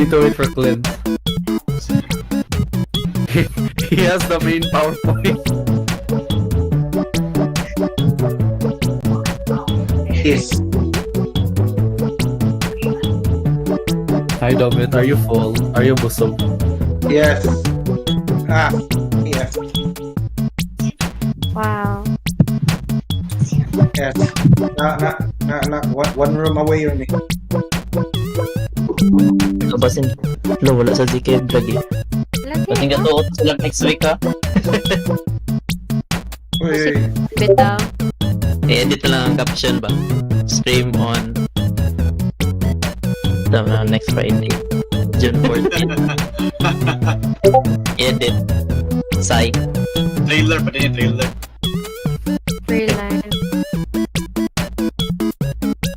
need to wait for Clint. He has the main PowerPoint. Yes. Hi Domit, are you full? Are you busog? Yes. Yes. Wow. Yes. One room away yun eh. Kabasin. Lo, wala sa ZK vlog eh. Lagi, Pati nga tuot sila next week ha. Uy. Bitaw. I-edit na lang ang caption ba? Stream on next Friday, June 14. Edit. Sai. Trailer pa din yung trailer. Real life.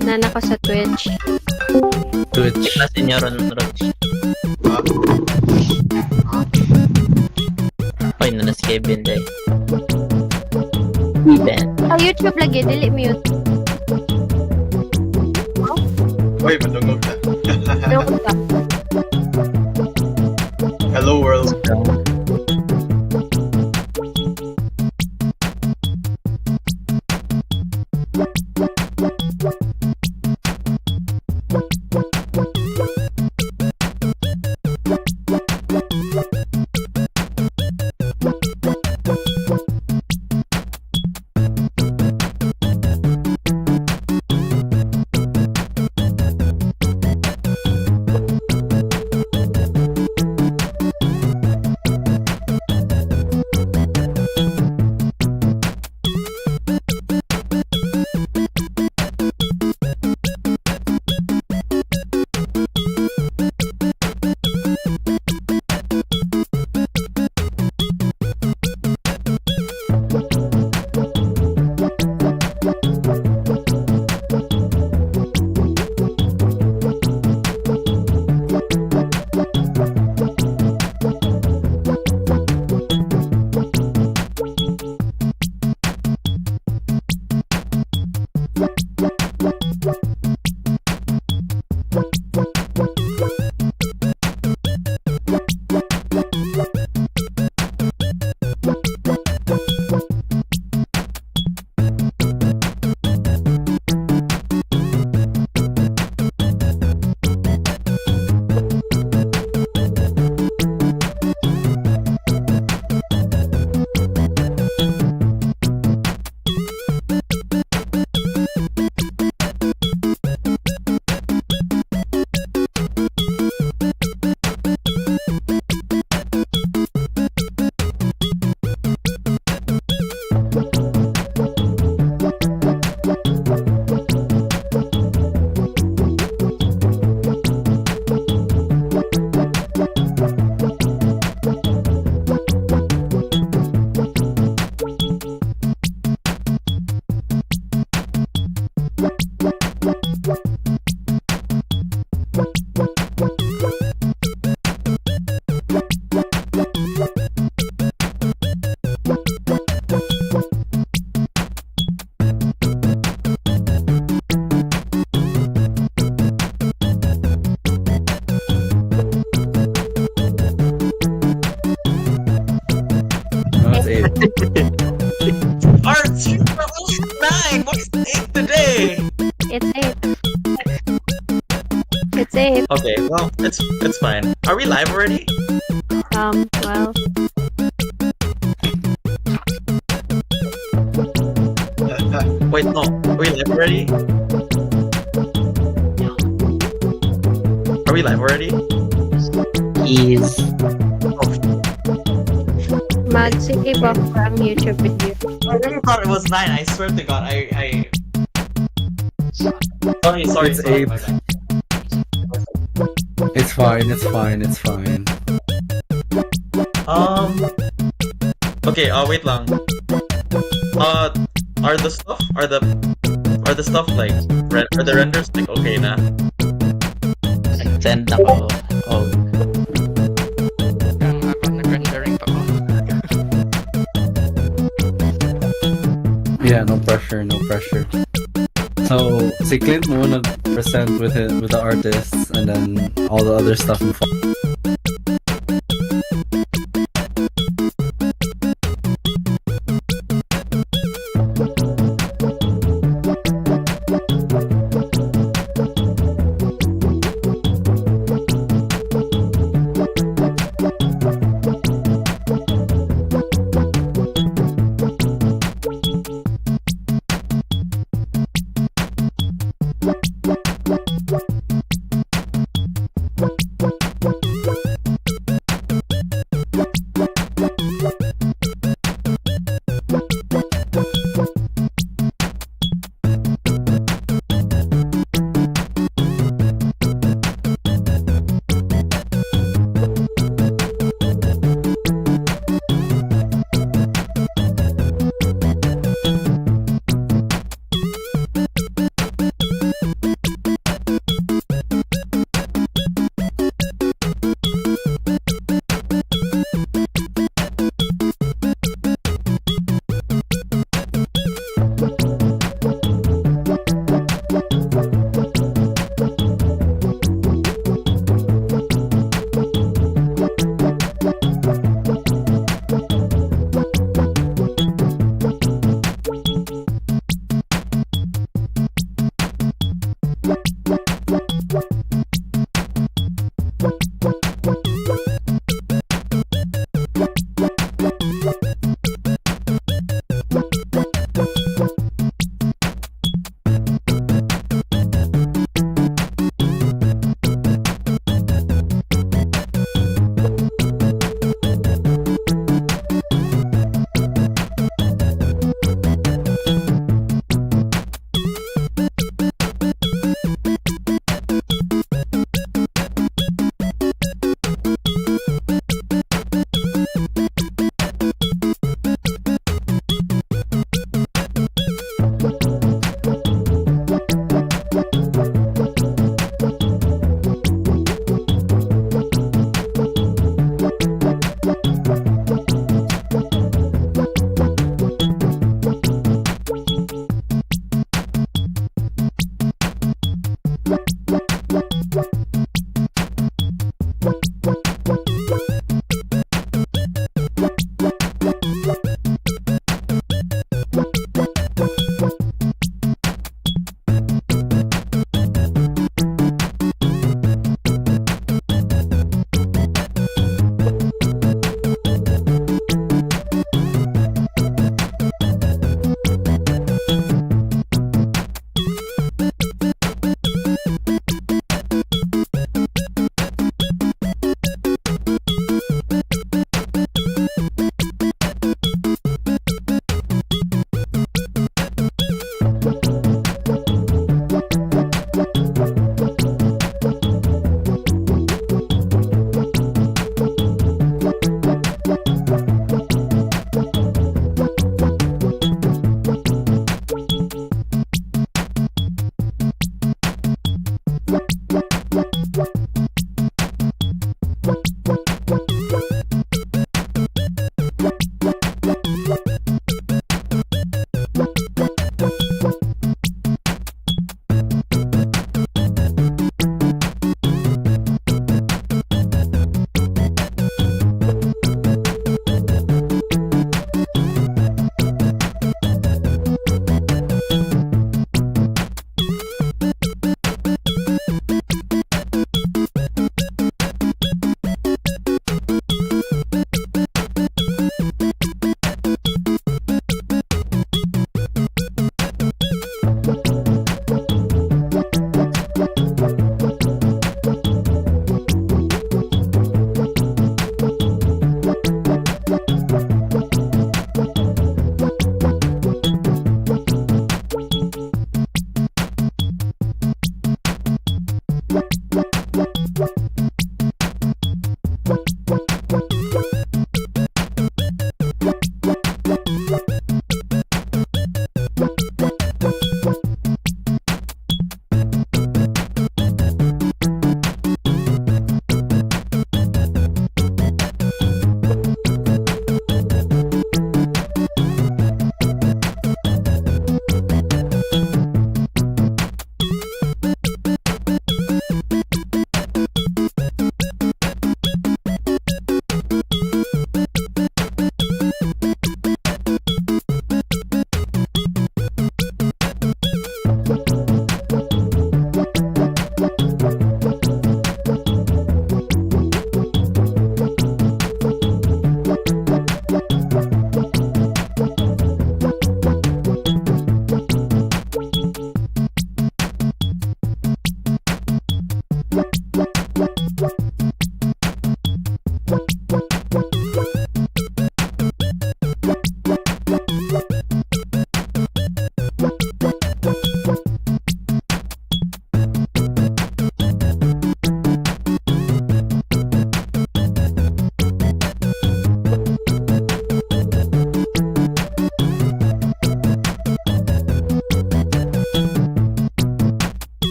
Nana ko sa Twitch. Twitch. Klasin niya ron. Ay, na si Kevin day. Ben. Sa YouTube lagi, dili mute. Uy, madungog na. Ano ko ba? Hello world. That's it. Arts 9! What is 8 today? It's 8. It's 8. Okay, well, it's fine. Are we live already? Well, Wait, no. Are we live already? Are we live already? Is mag-sige ba ang YouTube video? I really thought it was 9. I swear to God, I... Sorry. It's 8. It's fine, it's fine, it's fine. Okay, wait lang. Are the stuff like, are the renders like okay na? send ako. Oh. Nag-rendering pa ko. Yeah, no pressure, no pressure. So, si Clint muna present with the artists, and then all the other stuff will follow.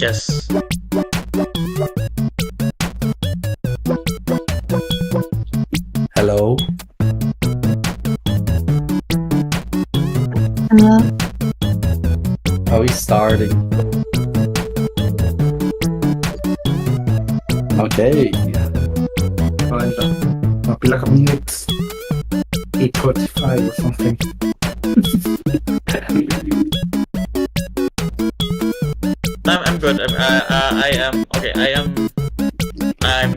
Yes. Hello. Are we starting? Okay. Pila ka minutes. 8:45 or something. I'm good. I am okay. I'm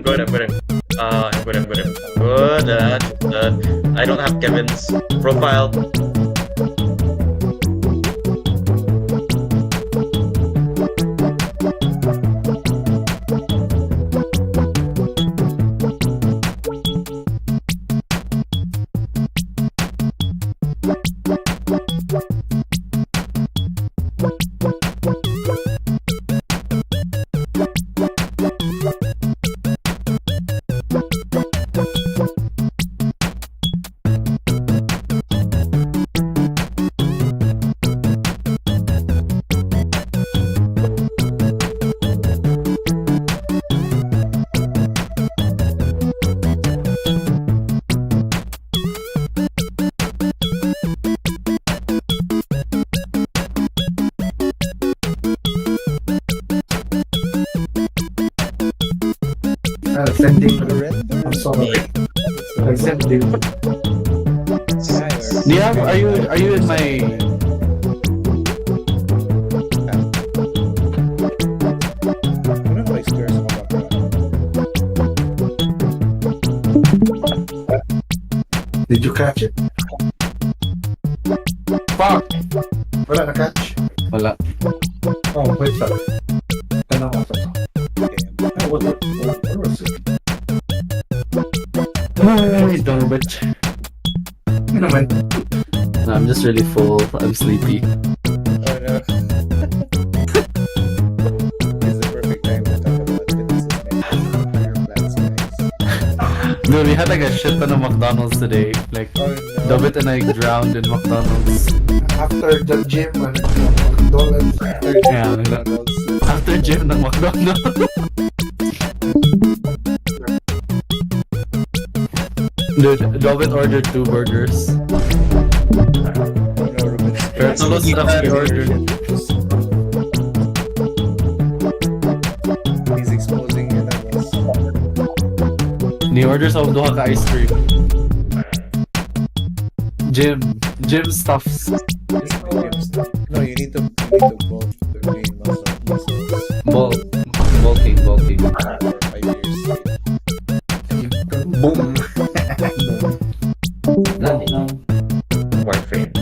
good. I'm good. I'm good. I'm good. I'm good. I don't have Kevin's profile. Sending. I'm sorry. I sent you. Do you have? Are you in my? Did you catch it? Fuck! Wala na catch. Wala. Oh, wait lang. Tanaw ako to. What was it? Ay, garbage. Ano naman? No, I'm just really full. I'm sleepy. Oh no. It's the perfect time to talk about fitness and your plans, guys. Dude, we had like a shit ton of McDonald's today. Like, Oh no. David and I drowned in McDonald's. After the gym, McDonald's. Yeah, McDonald's. After gym ng McDonald's. Dude, David ordered 2 burgers. Oh no, Ruben's. Pero tulos na he ordered. He's exposing your levels. Ni orders of duha ka ice cream. Gym stuffs. No, you need to bulk to gain muscles Bulking. for 5 years. Boom. Warframe.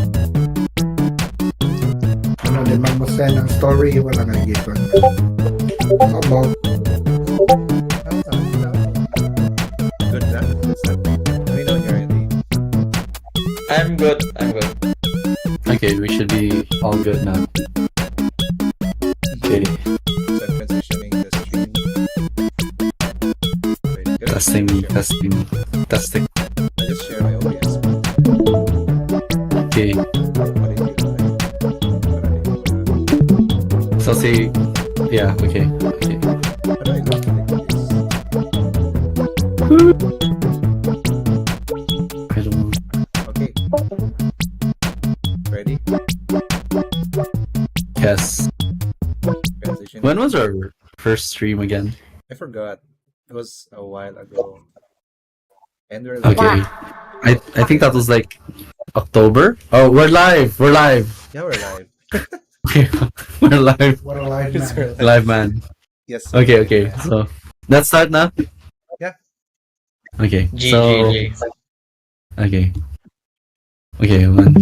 Ano, di man mo send ang story, wala na giton. About Good na. Let me know when you're ready. I'm good. I'm good. Okay, we should be all good now. Okay, So I'm transitioning the stream. Wait, good. testing. I just share my OBS. Okay, What did you do? so say, yeah, okay. How do I go to this? I don't know. Okay. Ready? Yes. Transition. When was our first stream again? I forgot. It was a while ago. And we're like, Okay, I think that was like October. Oh, we're live. yeah, we're live. We're live. what a life It's man. Live, man. Yes. Okay. So let's start now. Yeah. Okay. G. So okay. One.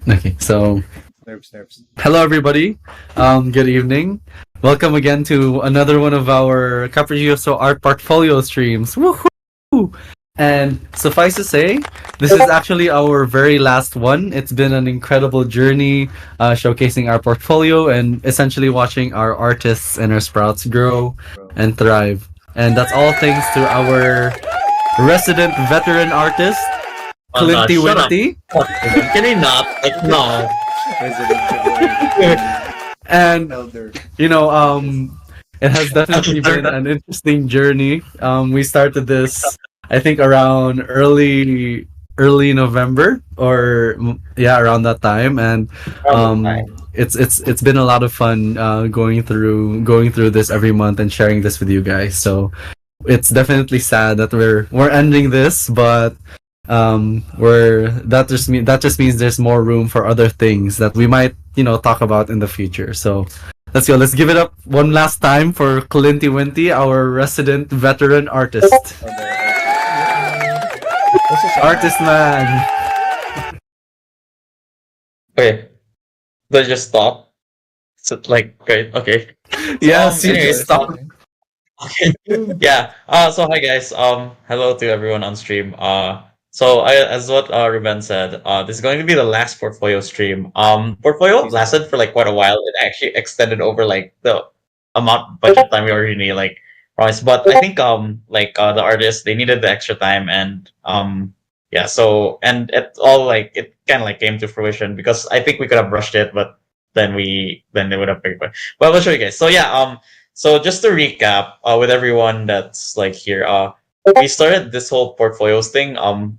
Okay. So Nerves. hello everybody. Good evening. Welcome again to another one of our Capriccioso art portfolio streams. Woohoo! And suffice to say, this is actually our very last one. It's been an incredible journey, showcasing our portfolio and essentially watching our artists and our sprouts grow and thrive. And that's all thanks to our resident veteran artist, Clint. Shut up. Can you not? Like, no. Resident. And Elder. you know, it has definitely been an interesting journey. We started this, I think, around early November, or yeah, around that time, and it's been a lot of fun going through this every month and sharing this with you guys. So it's definitely sad that we're ending this, but we're that just means there's more room for other things that we might talk about in the future. So let's go. Let's give it up one last time for Clinty Winty, our resident veteran artist. Artist man. Okay. Let's just stop. So, like, great. Okay. Yes, anyways, stop. Yeah. So hi guys. Hello to everyone on stream. As what Ruben said, this is going to be the last portfolio stream. Portfolio lasted for like quite a while. It actually extended over like the amount budget time we originally like promised. But I think the artists, they needed the extra time, and yeah. So and it all like it kind of like came to fruition because I think we could have rushed it, but then they would have picked. But I'll show you guys. So yeah. So just to recap, with everyone that's like here, we started this whole portfolios thing,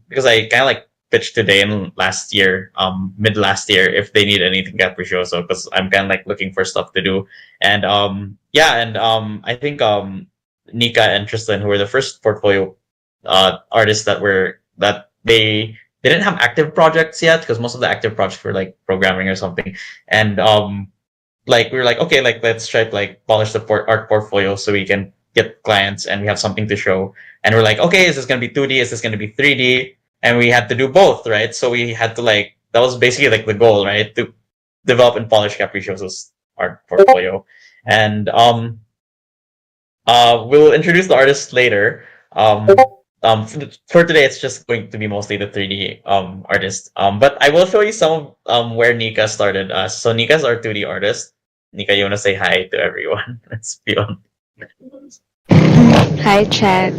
because I kind of like pitched to Dane last year, mid last year, if they need anything Capriccioso, because I'm kind of like looking for stuff to do, and yeah, and I think Nika and Tristan, who were the first portfolio artists that they didn't have active projects yet, because most of the active projects were like programming or something, and like we were like, okay, like let's try to like polish the art portfolio so we can get clients and we have something to show. And we're like, okay, is this going to be 2D? Is this going to be 3D? And we had to do both, right? So we had to like, that was basically like the goal, right? To develop and polish Capriccioso's art portfolio. And we'll introduce the artists later. For today, it's just going to be mostly the 3D artist. But I will show you some of where Nika started. So Nika's our 2D artist. Nika, you want to say hi to everyone? Let's be on. Hi, chat.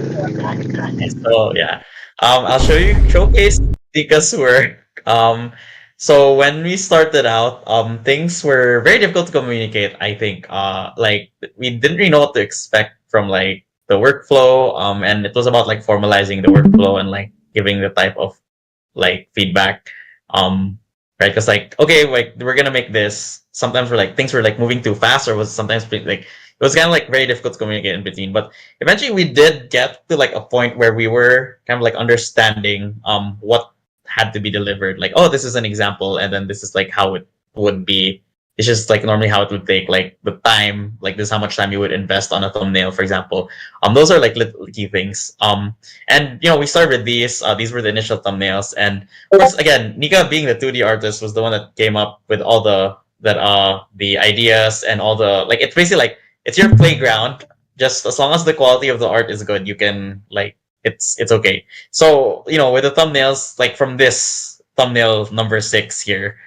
So yeah, I'll showcase Nika's work. So when we started out, things were very difficult to communicate. I think, like we didn't really know what to expect from like the workflow. And it was about like formalizing the workflow and like giving the type of like feedback. Right? Because like, okay, like we're gonna make this. Sometimes we're like things were like moving too fast, or was sometimes like it was kind of like very difficult to communicate in between. But eventually, we did get to like a point where we were kind of like understanding what had to be delivered. Like, oh, this is an example, and then this is like how it would be. It's just like normally how it would take, like the time, like this is how much time you would invest on a thumbnail, for example. Those are like little key things. And we started with these. These were the initial thumbnails, and of course, again, Nika being the 2D artist was the one that came up with all the ideas and all the like. It's basically like it's your playground. Just as long as the quality of the art is good, you can like it's okay. So with the thumbnails, like from this thumbnail number 6 here,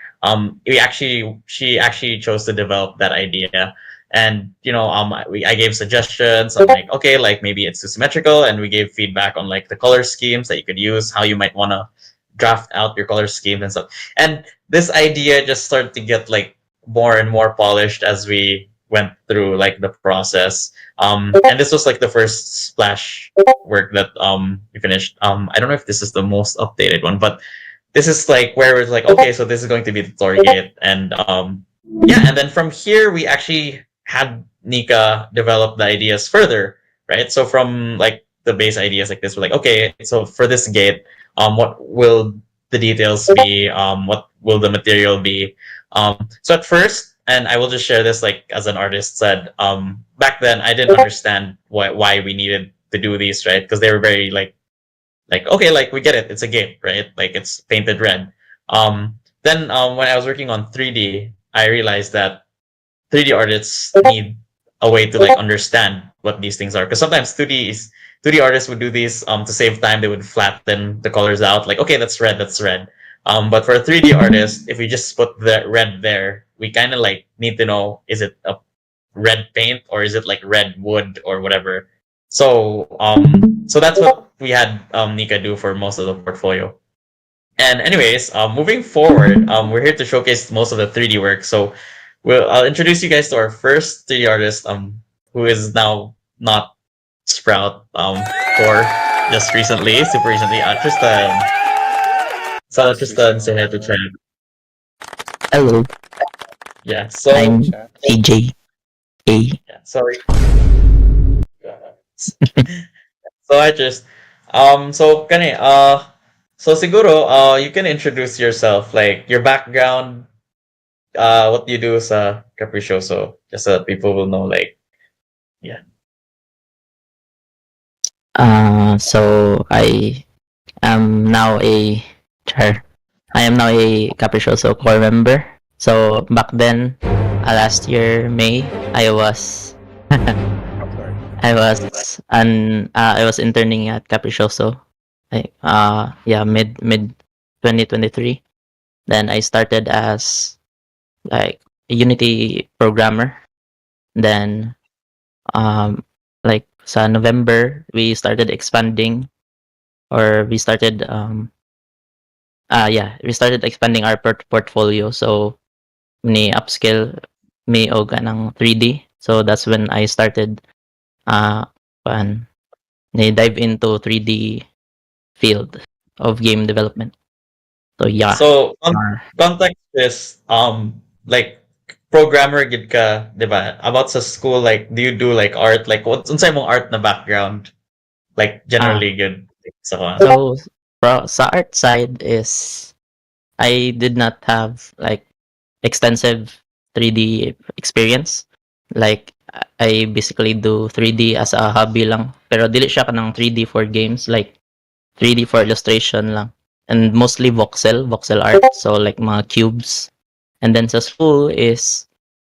she actually chose to develop that idea, and I gave suggestions. I'm like, okay, like maybe it's too symmetrical, and we gave feedback on like the color schemes that you could use, how you might want to draft out your color schemes and stuff. And this idea just started to get like more and more polished as we went through like the process. And this was like the first splash work that we finished. I don't know if this is the most updated one, but this is like where it's like, okay, so this is going to be the target. And yeah, and then from here we actually had Nika develop the ideas further, right? So from like the base ideas like this, we're like, okay, so for this gate, what will the details be? What will the material be? So at first, and I will just share this like as an artist said, back then I didn't understand why we needed to do these, right? Because they were very like okay, like we get it, it's a game, right? Like it's painted red. Then when I was working on 3D, I realized that 3D artists need a way to like understand what these things are, because sometimes 2D artists would do these to save time. They would flatten the colors out, like okay, that's red, that's red. But for a 3D artist, if we just put the red there, we kind of like need to know, is it a red paint or is it like red wood or whatever. So so that's what we had Nika do for most of the portfolio. And anyways, moving forward, we're here to showcase most of the 3D work. So I'll introduce you guys to our first 3D artist, who is now not Sprout, for just recently, super recently, Tristan. So Tristan, say hi to chat. Hello, Yeah, so, I'm Chat. CJ. yeah, sorry. So I just, so siguro, you can introduce yourself, like your background, what you do sa Capriccioso, just so that people will know, like, yeah. So I am now a char. I am now a Capriccioso core member. So back then, last year May, I was Sorry. I was interning at Capriccioso. Yeah, mid 2023. Then I started as like a Unity programmer. Then like sa November we started expanding, or we started expanding our portfolio. So ni upscale me og ng 3D. So that's when I started uh pan ni dive into 3D field of game development. So yeah. So, Uh, context is, like, programmer gid ka, di ba? About sa school, like, do you do, like, art? Like, what's unsay mong art na background? Like, generally good. So, so sa art side is I did not have like extensive 3D experience. Like I basically do 3D as a hobby lang. Pero dili siya kanang 3D for games, like 3D for illustration lang. And mostly voxel art. So like mga cubes. And then sa school is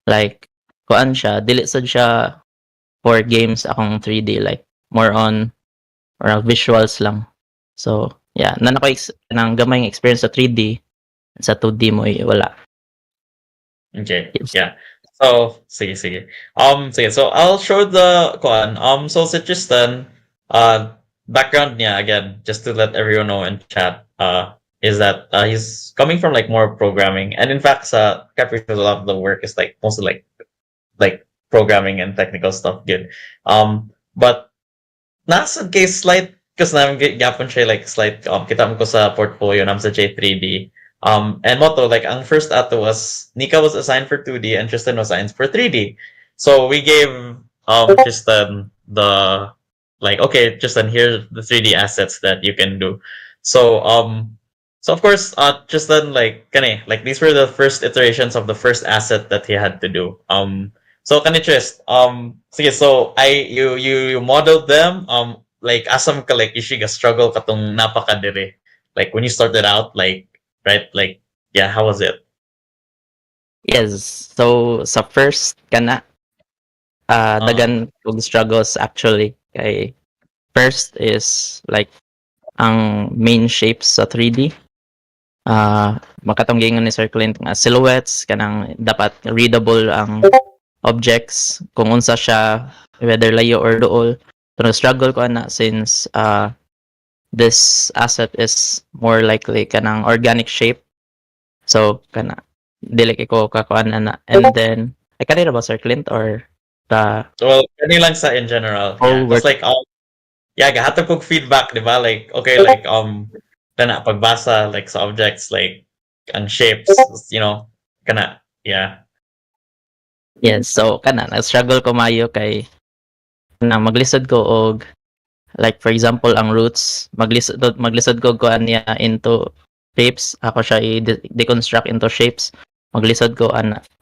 like kuan siya, dili sad siya for games akong 3D, like more on or visuals lang. So yeah, nan ako nang gamay experience sa 3D, sa 2D mo wala. okay, Yes. yeah. So, sige. Sige, so I'll show the kuan. So si Tristan, background niya, again, just to let everyone know in chat, is that he's coming from like more programming, and in fact, sa Capricorn, a lot of the work is like mostly like programming and technical stuff. Good. But nasa case slight, kasi namin gapon siya like slight, kita mo ko sa portfolio namin sa J3D. And Moto, like, ang first ato was, Nika was assigned for 2D and Tristan was assigned for 3D. So we gave Tristan the, like, okay, Tristan, here's the 3D assets that you can do. So of course, Tristan, like, like, these were the first iterations of the first asset that he had to do. So Trist, sige, so you modeled them, like, asam ka, like, ishiga struggle katong napakadiri. Like, when you started out, like, right? Like, yeah, how was it? Yes. So sa first kana dagan kog struggles actually. Kay first is like ang main shapes sa 3D. Makatunggingon ni Sir Clint nga silhouettes kanang dapat readable ang objects kung unsa siya, whether layo or duol. So struggle ko na since this asset is more likely kanang organic shape. So kana dili kay ko kakuan na. And then ay kanina ba Sir Clint or the Well, kani lang sa in general. whole Yeah, just like, yeah, gahatag kog feedback, di ba? Like, okay, like, kana pagbasa, like, sa objects, like, ang shapes, kana, yeah. yes, so kana na-struggle ko mayo kay na maglisod ko og like for example ang roots maglisod ko niya into shapes. Ako siya i-deconstruct into shapes. Maglisod ko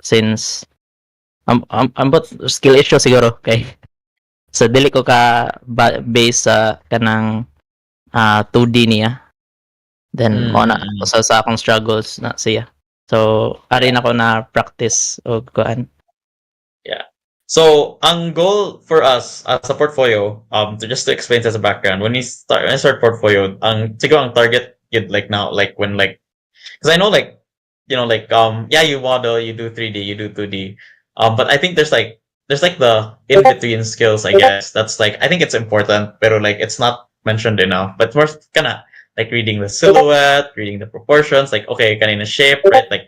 since ambot skill issue siguro kay so dili ko ka base sa kanang 2D niya. Then mo na sa akong struggles na siya. So ari na ko na practice og kuan. Yeah. So, ang goal for us as a portfolio, to explain as a background, when I start portfolio, siguro ang target yun, like, now, like, when, like, because I know, like, like, yeah, you model, you do 3D, you do 2D, but I think there's like the in between skills, I guess. That's like, I think it's important, pero like it's not mentioned enough. But more kinda like reading the silhouette, reading the proportions, like, okay, kanina shape, right? Like,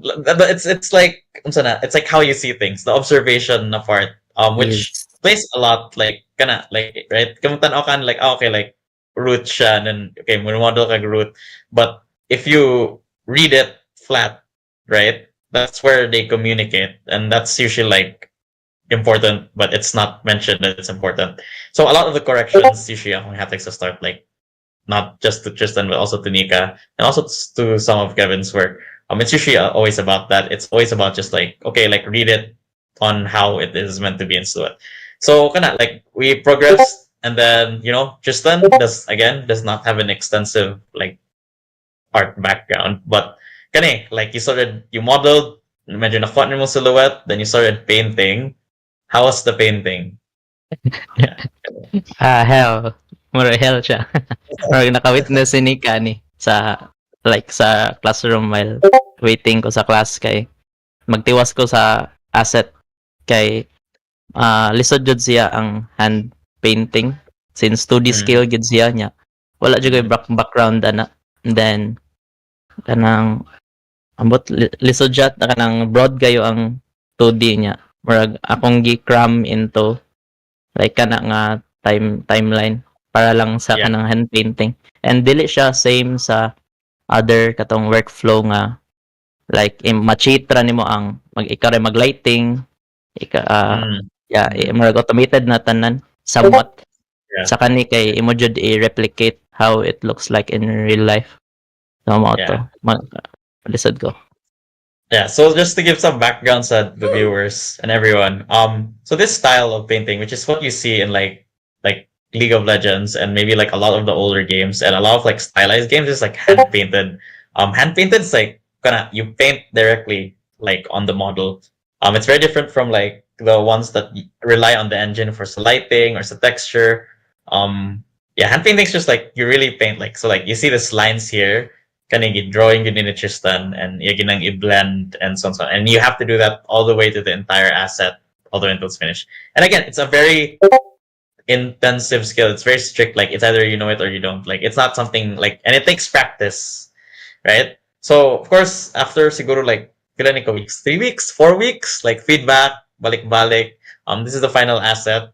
It's like unsa na, it's like how you see things, the observation na part, which Yes. plays a lot like kana like right. Kung tanaw kan like okay like root siya and then okay model kag root, but if you read it flat, right? That's where they communicate, and that's usually like important, but it's not mentioned that it's important. So a lot of the corrections usually akong haptics to start like not just to Tristan but also to Nika and also to some of Kevin's work. It's usually always about that. It's always about just like okay, like read it on how it is meant to be and so it. So kind of like we progressed, and then Tristan does not have an extensive like art background, but like you modeled, medyo nakuha mo silhouette, then you started painting. How was the painting? Yeah. Hell. Mura hell siya. Mura naka-witness si Nika ni sa classroom while waiting ko sa class kay magtiwas ko sa asset kay lisod jud siya ang hand painting since 2D skill gid siya niya. Wala jud koy background ana. And then kanang ambot lisod siya kanang broad kayo ang 2D niya. Murag akong gi-cram into like kana nga timeline para lang sa Yeah. kanang hand painting. And dili siya same sa other katong workflow nga like machitra nimo ang ikaw ray mag-lighting yeah, murag automated na tanan somewhat. Yeah. Sa kani kay imo jud i-replicate how it looks like in real life. So mo to. Lisod ko. Yeah, so just to give some background to the viewers and everyone, so this style of painting, which is what you see in like League of Legends and maybe like a lot of the older games and a lot of like stylized games, is like hand painted. Hand painted is like you paint directly like on the model. It's very different from like the ones that rely on the engine for the lighting or the texture. Yeah, hand painting is just like you really paint like so like you see these lines here kanang drawing yun ni Tristan and ginang i-blend and so on. And you have to do that all the way to the entire asset, all the way until it's finished. And again, it's a very intensive skill. It's very strict. Like it's either you know it or you don't. Like it's not something like, and it takes practice, right? So of course, after siguro like kailan ikaw weeks, 3 weeks, 4 weeks, like feedback, balik-balik. This is the final asset.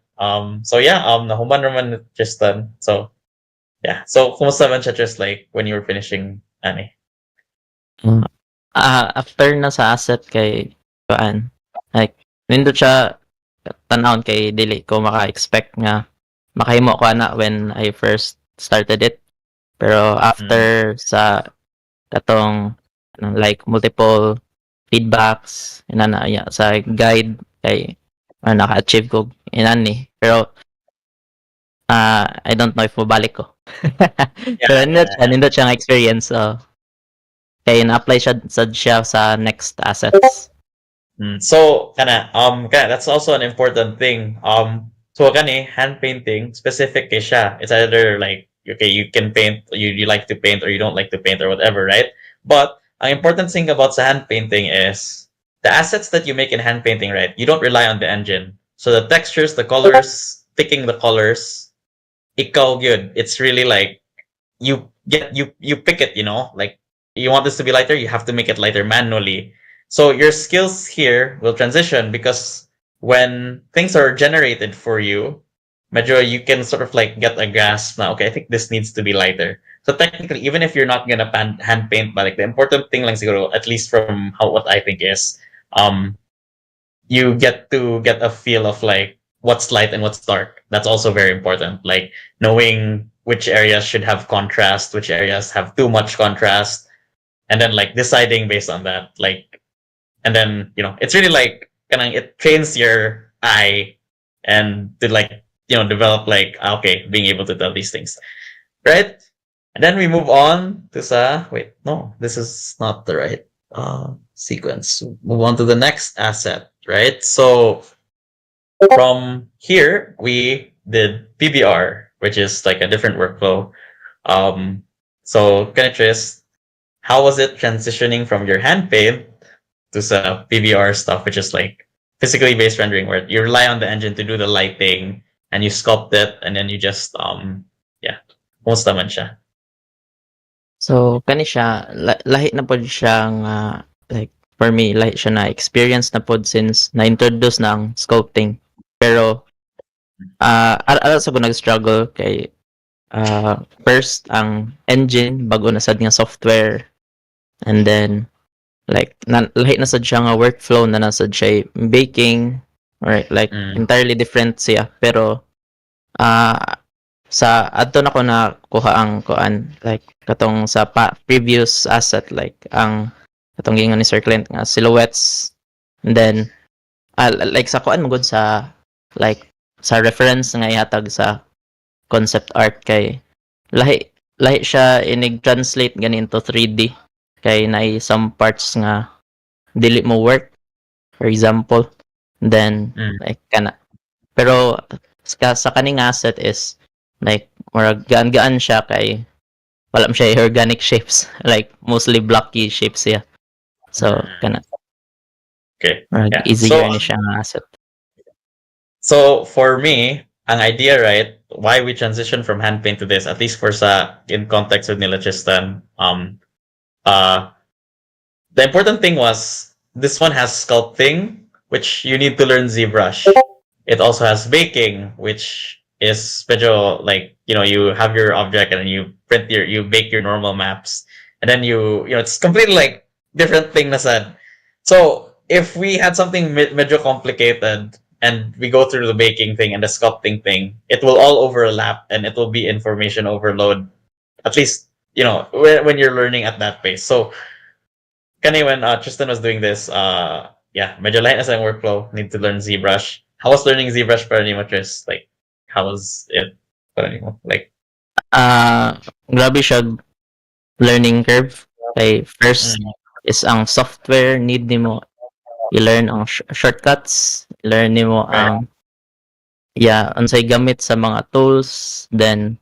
So yeah, nahuman naman ni Tristan. So yeah. So kumusta man siya just like when you were finishing ani? After na sa asset kay kuan like nindot siya tanawon kay dili ko maka-expect nga makahimo ko ana when I first started it. Pero after sa katong like multiple feedbacks inana sa guide kay naka-achieve ko inani. Pero I don't know if mabalik ko. Pero nindot siya nga experience. So kaya na-apply siya sa next assets. So that's also an important thing. So hand painting specific kay siya. It's either like okay, you can paint, you like to paint or you don't like to paint or whatever, right? But ang important thing about sa hand painting is the assets that you make in hand painting, right? You don't rely on the engine. So the textures, the colors, picking the colors, ikaw good. It's really like you pick it, like you want this to be lighter, you have to make it lighter manually. So your skills here will transition because when things are generated for you, medyo you can sort of like get a grasp now, okay, I think this needs to be lighter. So technically, even if you're not gonna hand paint, but like the important thing lang siguro, at least from what I think is, you get to get a feel of like what's light and what's dark. That's also very important. Like knowing which areas should have contrast, which areas have too much contrast, and then like deciding based on that. Like, and then it's really like it trains your eye and to like develop like okay, being able to tell these things, right? And then we move on to wait, no, this is not the right sequence. Move on to the next asset, right? So from here we did PBR, which is like a different workflow. So Kenetris, how was it transitioning from your hand paint to sa PBR stuff, which is like physically based rendering, where you rely on the engine to do the lighting and you sculpt it and then you just kumusta man siya? So kani siya lahi na pod siya nga like for me like siya na experience na pod since na-introduce na ang sculpting. Pero ara sa ko nag-struggle kay first ang engine bago na sad nga software, and then like lahi na sad siya nga workflow na nasad siya baking, right, like entirely different siya. Pero sa adto na ko na kuha ang kuan like katong sa previous asset like ang katong gingon ni Sir Clint nga silhouettes, and then like sa kuan mo gud sa like sa reference nga ihatag sa concept art kay lahi siya inig-translate gani into 3D kay naay some parts nga dili mo work, for example, then like kana. Pero sa kaning asset is like murag gaan-gaan siya kay wala man siya organic shapes like mostly blocky shapes siya, so kana. Okay. Murag easier ni siya nga asset. So for me, ang idea, right, why we transition from hand paint to this, at least for sa in context with nila Tristan, the important thing was this one has sculpting, which you need to learn ZBrush. It also has baking, which is medyo like, you know, you have your object and then you you bake your normal maps, and then it's completely like different thing na sad. So if we had something medyo complicated and we go through the baking thing and the sculpting thing, it will all overlap and it will be information overload. At least, you know, when you're learning at that pace. So, kanina when Tristan was doing this, medyo lahat na sa workflow. Need to learn ZBrush. How was learning ZBrush para ni mo, Tris? Like, how was it para ni mo? Like, grabe siya learning curve. Kay first is ang software need nimo i-learn ang shortcuts, learn nimo ang unsay gamit sa mga tools, then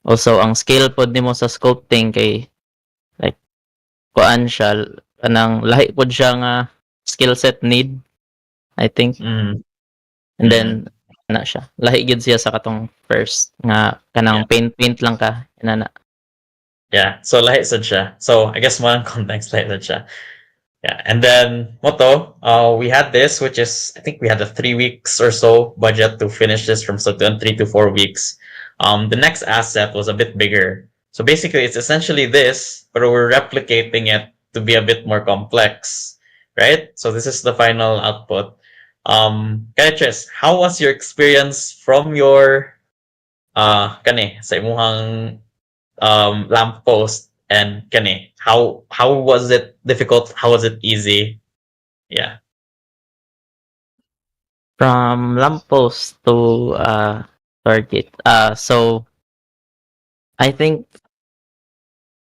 also ang skill pod nimo sa sculpting kay like kuan siya anang lahi pod siya nga skill set need, I think. And then ana siya lahi gid siya sa katong first nga kanang paint lang ka inana. Yeah, so lahi sad siya. So I guess mga context lahi sad siya. Yeah, and then Moto, we had this, which is I think we had a 3 weeks or so budget to finish this from 3 to 4 weeks. The next asset was a bit bigger. So basically, it's essentially this, but we're replicating it to be a bit more complex, right? So this is the final output. Tris, how was your experience from your sa imuhang lamppost, and how was it difficult? How was it easy? Yeah. From lamppost to target. So I think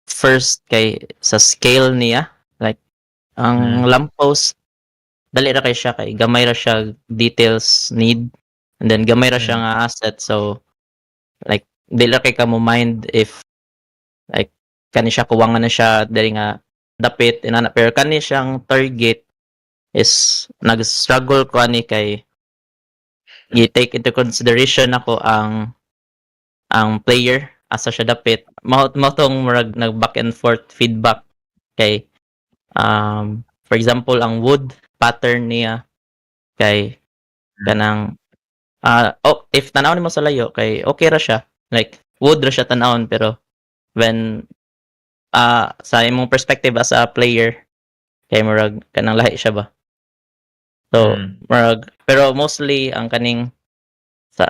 first kay sa scale niya, like ang lamppost dali ra kay siya kay gamay ra siya details need, and then gamay ra siya nga asset, so like dili ra kay ka mo mind if like kani siya kuwangan na siya dali nga dapit inana, pero kani siyang target is nag-struggle ko ani kay i-take into consideration ako ang player asa siya dapit mao tong murag nag back and forth feedback kay for example ang wood pattern niya kay kanang if tanaw nimo sa layo kay okay ra siya, like wood ra siya tanawon, pero when sa imong perspective as a player kay murag kanang lahi siya ba, so murag pero mostly ang kaning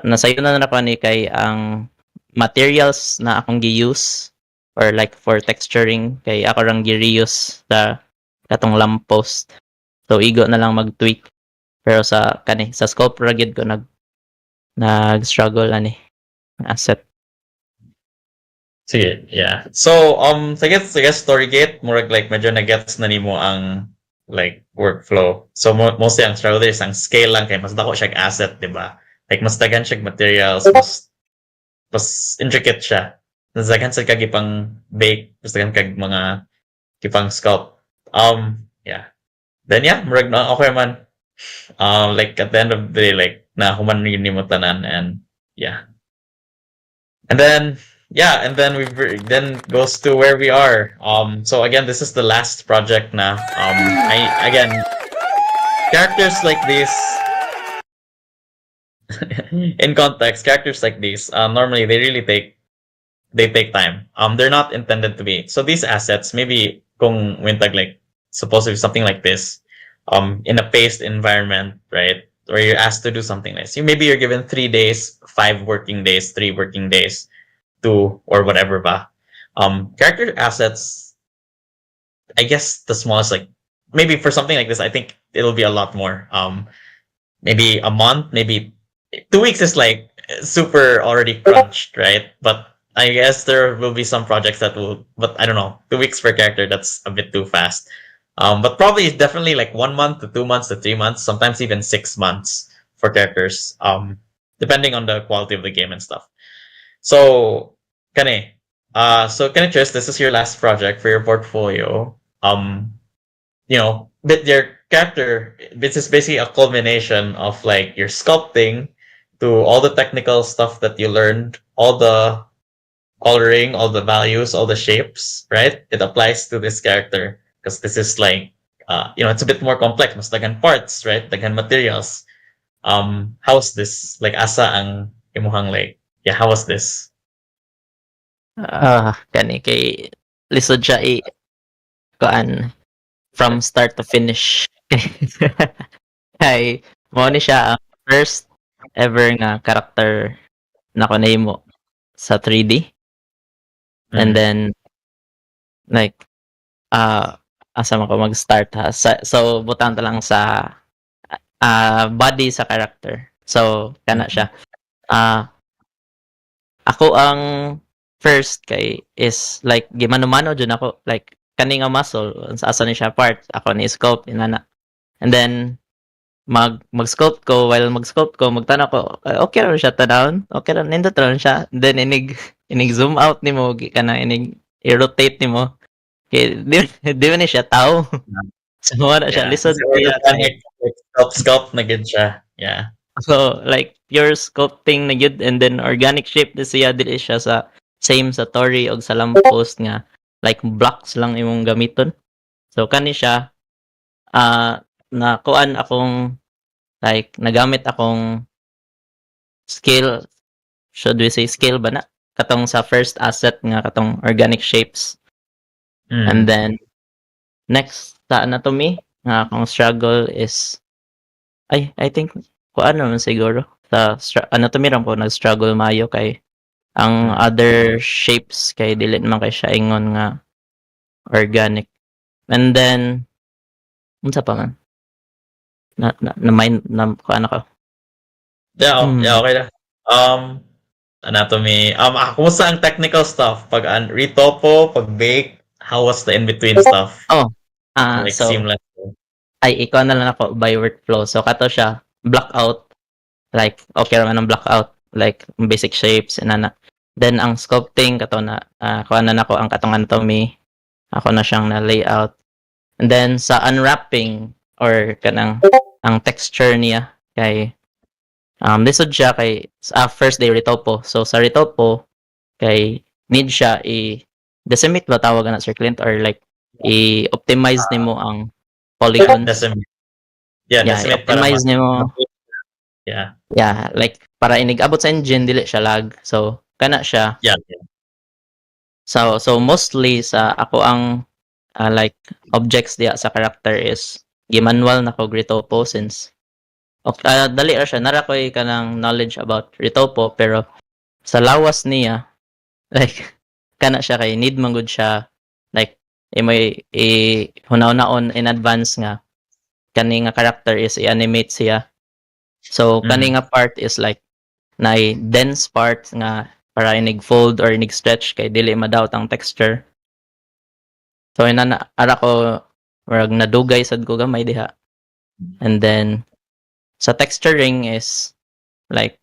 nasayo na ko ni kay ang materials na akong gi-use or like for texturing kay ako rang gi-reuse sa katong lamppost, so igo na lang mag-tweak, pero sa scope ra gid ko nag-struggle ani asset. Sige, yeah. So, I guess Storygate, murag like medyo na-gets na nimo ang like workflow. So, mostly ang struggle there is ang scale lang kay mas dako siya asset, di ba? Like, mas dagan siya materials, mas intricate siya. Mas dagan sa kag ipang bake, mas dagan kag mga ipang sculpt. Yeah. Then, yeah, murag na okay man. Like, at the end of the day, like, na human nimo tanan, and yeah. And then, yeah, and then then goes to where we are. So again, this is the last project na. I again characters like this in context, characters like these normally they take time. They're not intended to be. So these assets, maybe kung wintag like supposed to be something like this, in a paced environment, right? Where you're asked to do something like this. Maybe you're given 3 days, 5 working days, 3 working days, 2 or whatever ba. Character assets, I guess the smallest like maybe for something like this, I think it'll be a lot more. Maybe a month, maybe 2 weeks is like super already crunched, right? But I guess there will be some projects that will, but I don't know, 2 weeks per character, that's a bit too fast. But probably definitely like 1 month to 2 months to 3 months, sometimes even 6 months for characters, depending on the quality of the game and stuff. So, Kane, Kane, this is your last project for your portfolio. But your character, this is basically a culmination of like your sculpting to all the technical stuff that you learned, all the coloring, all the values, all the shapes, right? It applies to this character because this is like, it's a bit more complex. Mas dagan parts, right? Dagan materials. How's this? Like, asa ang imuhang like, yeah, how was this? Kani kay lisod siya kuan from start to finish. Kay mao ni siya ang first ever nga character na ko nahimo sa 3D. And then like asa man ko mag-start ha. So butang ta lang sa body sa character. So kana siya. Ako ang first kay is like gimano-mano jud ako like kani nga muscle sa asa ni siya part ako ni sculpt inana. And then mag-sculpt ko while mag-sculpt ko magtanaw ko okay ra siya tanawon okay ra nindot ra siya. And then inig zoom out nimo kana inig i-rotate nimo kay di man ni siya tao. So wala siya lisod siya. Sculpt na good siya. Yeah. So like pure sculpting na gyud and then organic shape na siya dili siya sa same sa Tori og sa lamppost nga like blocks lang imong gamiton. So kani siya na kuan akong like nagamit akong scale, should we say scale ba na katong sa first asset nga katong organic shapes. And then next sa anatomy nga akong struggle is I think kuan naman siguro sa anatomy ram ko nag-struggle mayo kay ang other shapes kay dili naman kay siya ingon nga organic. And then unsa pa man na mind na kuan ako. Yeah, yeah, okay na. Anatomy. Kumusta ang technical stuff? Pag retopo, pag bake, how was the in-between stuff? Like So seamless. ikaw na lang ako by workflow. So kato siya block out like okay ra man ang block out like basic shapes inana. Then ang sculpting kato na kuan na nako ang katong anatomy. Ako na siyang na layout. And then sa unwrapping or kanang ang texture niya kay lisod siya kay first day retopo. So sa retopo kay need siya decimate ba tawag na Sir Clint or like i-optimize nimo ang polygons. Decimate. Yeah, decimate optimize nimo. Yeah. Yeah, like para inig-abot sa engine dili siya lag. So kana siya. Yeah. So mostly sa ako ang like objects diya sa character is gimanual na ko retopo since dali ra siya nara koy kanang knowledge about retopo pero sa lawas niya like kana siya kay need man gud siya like may hunaw-naon in advance nga kani nga character is i-animate siya. So kani nga part is like na dense part nga para inig fold or inig stretch kay dili madawat ang texture. So ara ko murag nadugay sad ko gamay diha. And then sa texturing is like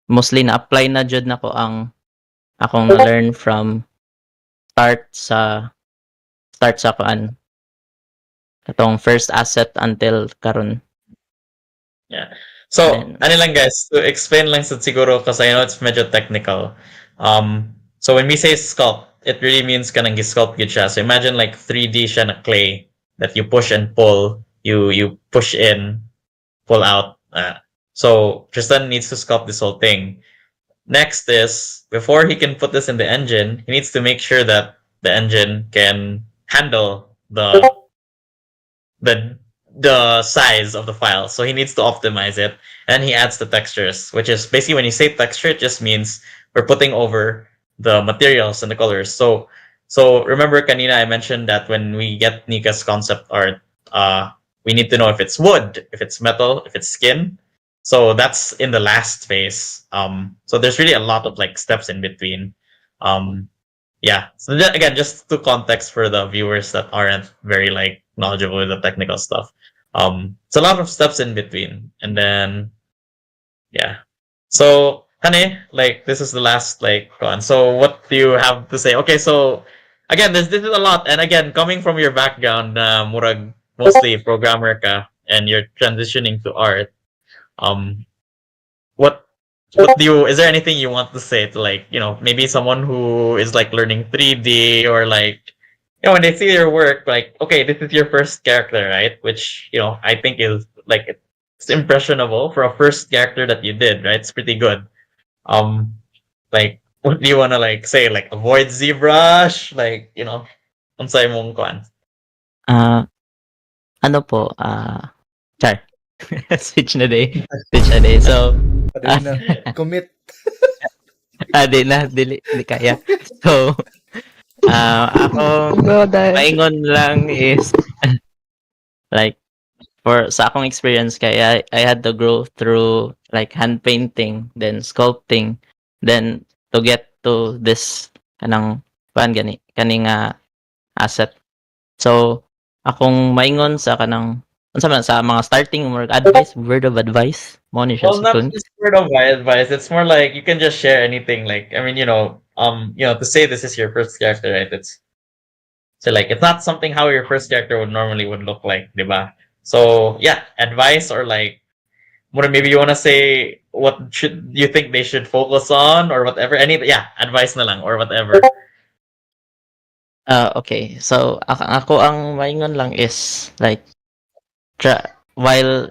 mostly na-apply na jud nako ang akong na-learn from start sa kuan katong first asset until karon. Yeah. So, Then, ano lang guys, to explain lang sa siguro kasi I know it's medyo technical. So when we say sculpt, it really means kanang gi-sculpt gid siya. So imagine like 3D siya na clay that you push and pull, you push in, pull out. So Tristan needs to sculpt this whole thing. Next is before he can put this in the engine, he needs to make sure that the engine can handle the the size of the file. So he needs to optimize it, and he adds the textures, which is basically when you say texture, it just means we're putting over the materials and the colors. So remember, kanina I mentioned that when we get Nika's concept art, we need to know if it's wood, if it's metal, if it's skin. So that's in the last phase. So there's really a lot of like steps in between. Um, yeah. So again, just to context for the viewers that aren't very like knowledgeable with the technical stuff. It's a lot of steps in between, and then yeah. So, Hane, like this is the last like one. So, what do you have to say? Okay, so again, this is a lot, and again, coming from your background, murag mostly programmer ka, and you're transitioning to art. Um, what do you? Is there anything you want to say to like maybe someone who is like learning 3D or like when they see your work, like, okay, this is your first character, right? Which, I think is like it's impressionable for a first character that you did, right? It's pretty good. Um, like, what do you wanna like say? Like, avoid ZBrush, like, unsay mong kuan. Ah, ano po, char. Switch na day. Switch na day. So, Padali na. Commit. di na, di kaya. So, ako, maingon lang is, like, sa akong experience, kaya I had to grow through, like, hand painting, then sculpting, then to get to this, kanang, kaning asset. So, akong maingon sa kanang, sa mga starting word of advice, mo ni siya Well, si not Clint. just word of advice. It's more like you can just share anything. Like, I mean, to say this is your first character, right? So like it's not something how your first character would look like, diba? So yeah, advice or like maybe you wanna say what should you think they should focus on or whatever. Advice na lang or whatever. Okay. So, ako ang maingon lang is, like, while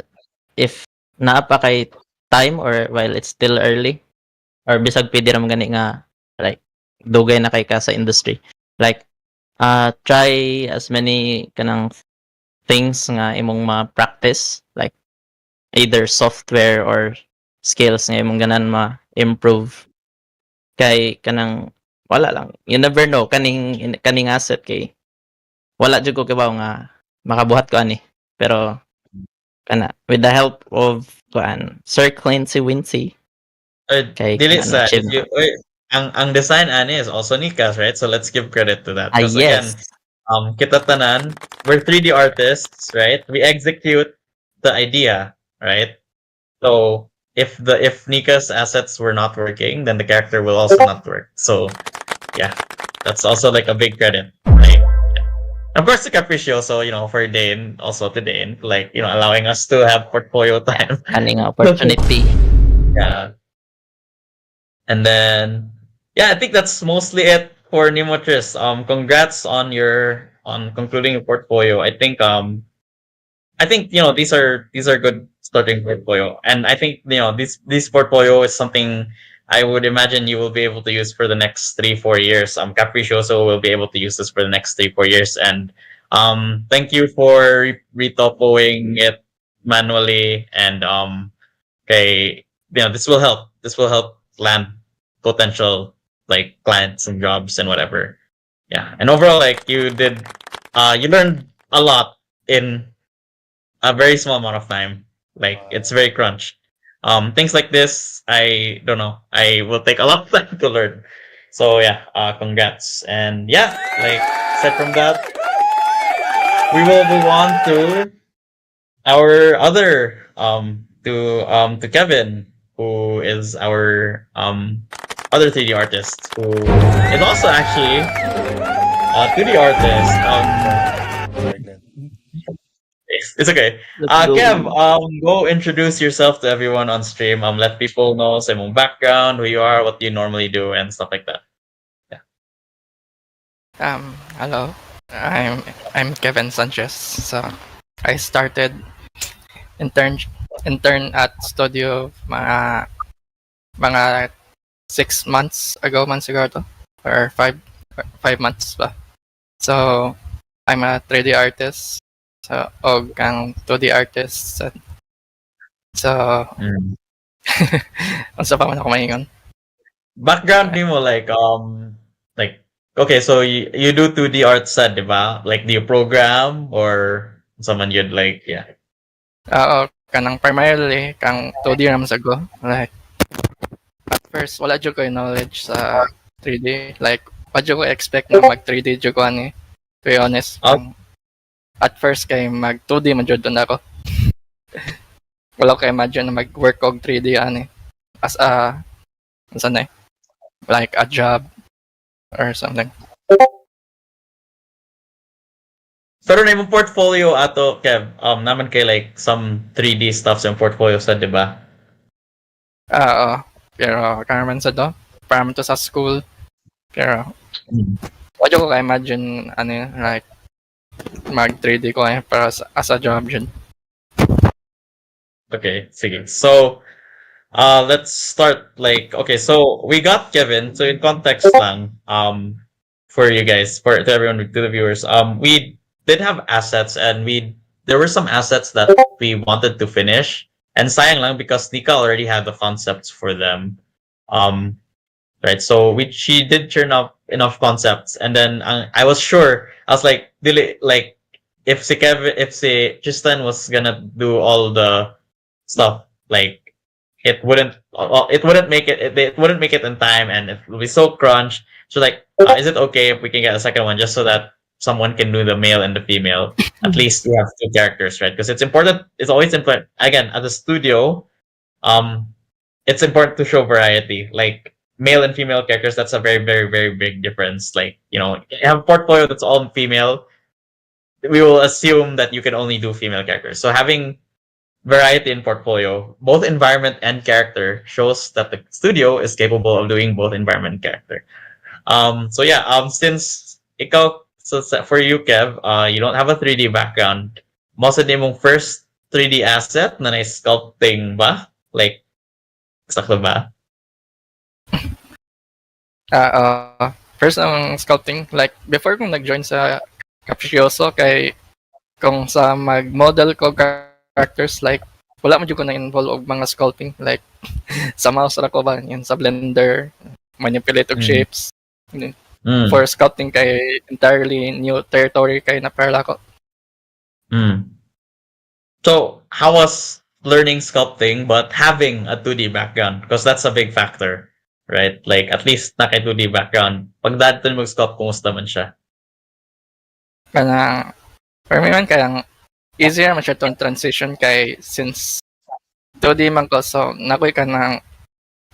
if naa pa kay time or while it's still early, or bisag pwede ram gani nga, like, dugay na kay ka sa industry. Like, try as many kanang things nga imong ma-practice, like, either software or skills nga imong ganan ma-improve. Kay kanang wala lang, you never know kaning asset kay wala jud ko kibaw nga makabuhat ko ani, pero kana with the help of Sir Clint si Wincy kay Dili kana sa achieve if you ang design ani is also Nikas, right? So let's give credit to that. Because again, yes. kita tanan, we're 3D artists, right? We execute the idea, right? So if Nika's assets were not working, then the character will also not work. So yeah, that's also like a big credit, right? Of course, to Capriccioso, for Dane, also to Dane, like allowing us to have portfolio time. Kaning opportunity. Yeah. And then, yeah, I think that's mostly it for Nimotris. Congrats on concluding your portfolio. I think these are good starting portfolio, and I think this portfolio is something I would imagine you will be able to use for the next 3-4 years. Capriccioso will be able to use this for the next 3-4 years, and thank you for retopoing it manually, and okay, this will help. This will help land potential like clients and jobs and whatever. Yeah, and overall, like you learned a lot in a very small amount of time. Like it's very crunch. Things like this, I don't know. I will take a lot of time to learn. So yeah, congrats. And yeah, like aside from that, we will move on to our other to Kevin, who is our other 3D artist, who is also actually a 2D artist. It's okay. Kev, go introduce yourself to everyone on stream. Let people know sa mong background, who you are, what you normally do, and stuff like that. Hello. I'm Kevin Sanchez. So I started intern intern at studio mga 6 months ago to, or 5 months pa. So I'm a 3D artist. So og ang 2D artist. So Mm. unsa pa man ako maingon? Background nimo like okay, so you do 2D art sad, di ba? Like do you program or someone you'd like yeah. Kanang primarily kang 2D naman sa go. Like at first wala jud ko yung knowledge sa 3D. Like wa jud ko expect na mag 3D jud ko ani. To be honest. Oh. At first kay mag 2D man jud doon ako. Wala ko imagine na mag-work og 3D ani. As a unsa na like a job or something. Pero na imong portfolio ato Kev, naman kay like some 3D stuff sa imong portfolio sa, di ba? Pero karaman sa do. Para man to sa school. Pero Mm. wala ko ka-imagine ano yun, like mag 3D ko para as a job yun. Okay, sige. So, let's start like okay, so we got Kevin. So in context lang, for you guys, for to everyone, to the viewers, we did have assets and there were some assets that we wanted to finish. And sayang lang because Nika already had the concepts for them. Right, so she did turn up enough concepts, and then I was sure, I was like, like if si Tristan was gonna do all the stuff, like it wouldn't make it wouldn't make it in time, and it will be so crunch. So like, is it okay if we can get a second one just so that someone can do the male and the female? At least we have two characters, right? Because it's important. It's always important. Again, at the studio, it's important to show variety. Like male and female characters, that's a very, very, very big difference. Like, you have a portfolio that's all female, we will assume that you can only do female characters. So having variety in portfolio, both environment and character, shows that the studio is capable of doing both environment and character. So yeah, since for you, Kev, you don't have a 3D background, most of the first 3D asset na sculpting ba? Like, sakto ba? First ang sculpting, like before kong nag-join sa Capriccioso, kay kung sa mag-model ko characters, like wala man jud ko na-involve og mga sculpting, like sa mouse ra ko ba yun sa Blender, manipulate og shapes. For sculpting kay entirely new territory kay na para ko. So how was learning sculpting but having a 2D background? Because that's a big factor, right? Like at least naka 2D background. Pag dati mag-sculpt, kumusta man siya? Kanang for me man kayang easier man siya to transition kay since 2D man ko, so nakoy ka ng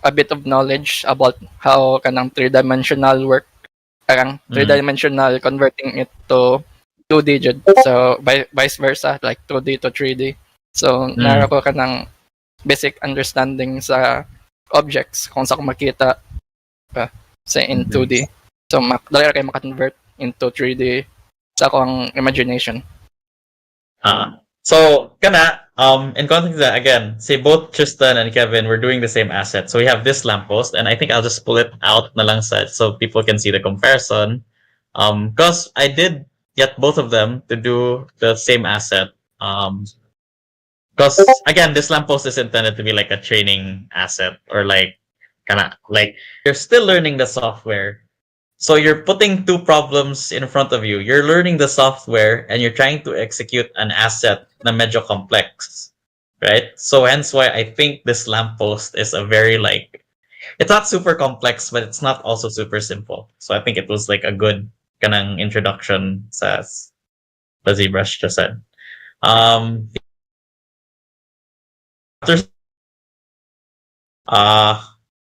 a bit of knowledge about how kanang 3-dimensional work, karang 3-dimensional converting it to 2D jud. So vice versa, like 2D to 3D. So nara ko kanang basic understanding sa objects kung sa ko makita sa in 2D. So dali ra kay maka-convert into 3D sa akong imagination. So in context that again, say both Tristan and Kevin were doing the same asset. So we have this lamppost, and I think I'll just pull it out na lang so people can see the comparison. Because I did get both of them to do the same asset. Because again, this lamppost is intended to be like a training asset, or like you're still learning the software. So you're putting two problems in front of you. You're learning the software and you're trying to execute an asset na medyo complex, right? So hence why I think this lamppost is a very it's not super complex, but it's not also super simple. So I think it was like a good kanang introduction sa ZBrush just said.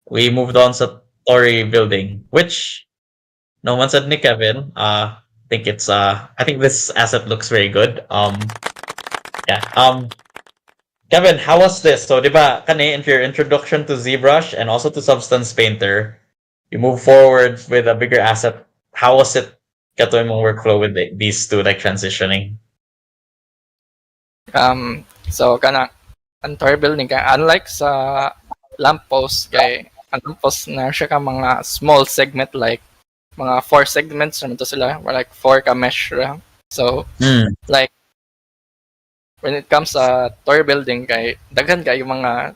We moved on to story building, which no one said ni Kevin. I think this asset looks very good. Kevin, how was this? So, diba, in your introduction to ZBrush and also to Substance Painter, you move forward with a bigger asset. How was it kato imong workflow with these two like transitioning? So kana ang tower building kay unlike sa lamppost kay ang lamppost na siya ka mga small segment like mga 4 segments naman to sila or like 4 ka mesh ra. So Mm. like when it comes sa tower building kay daghan kay yung mga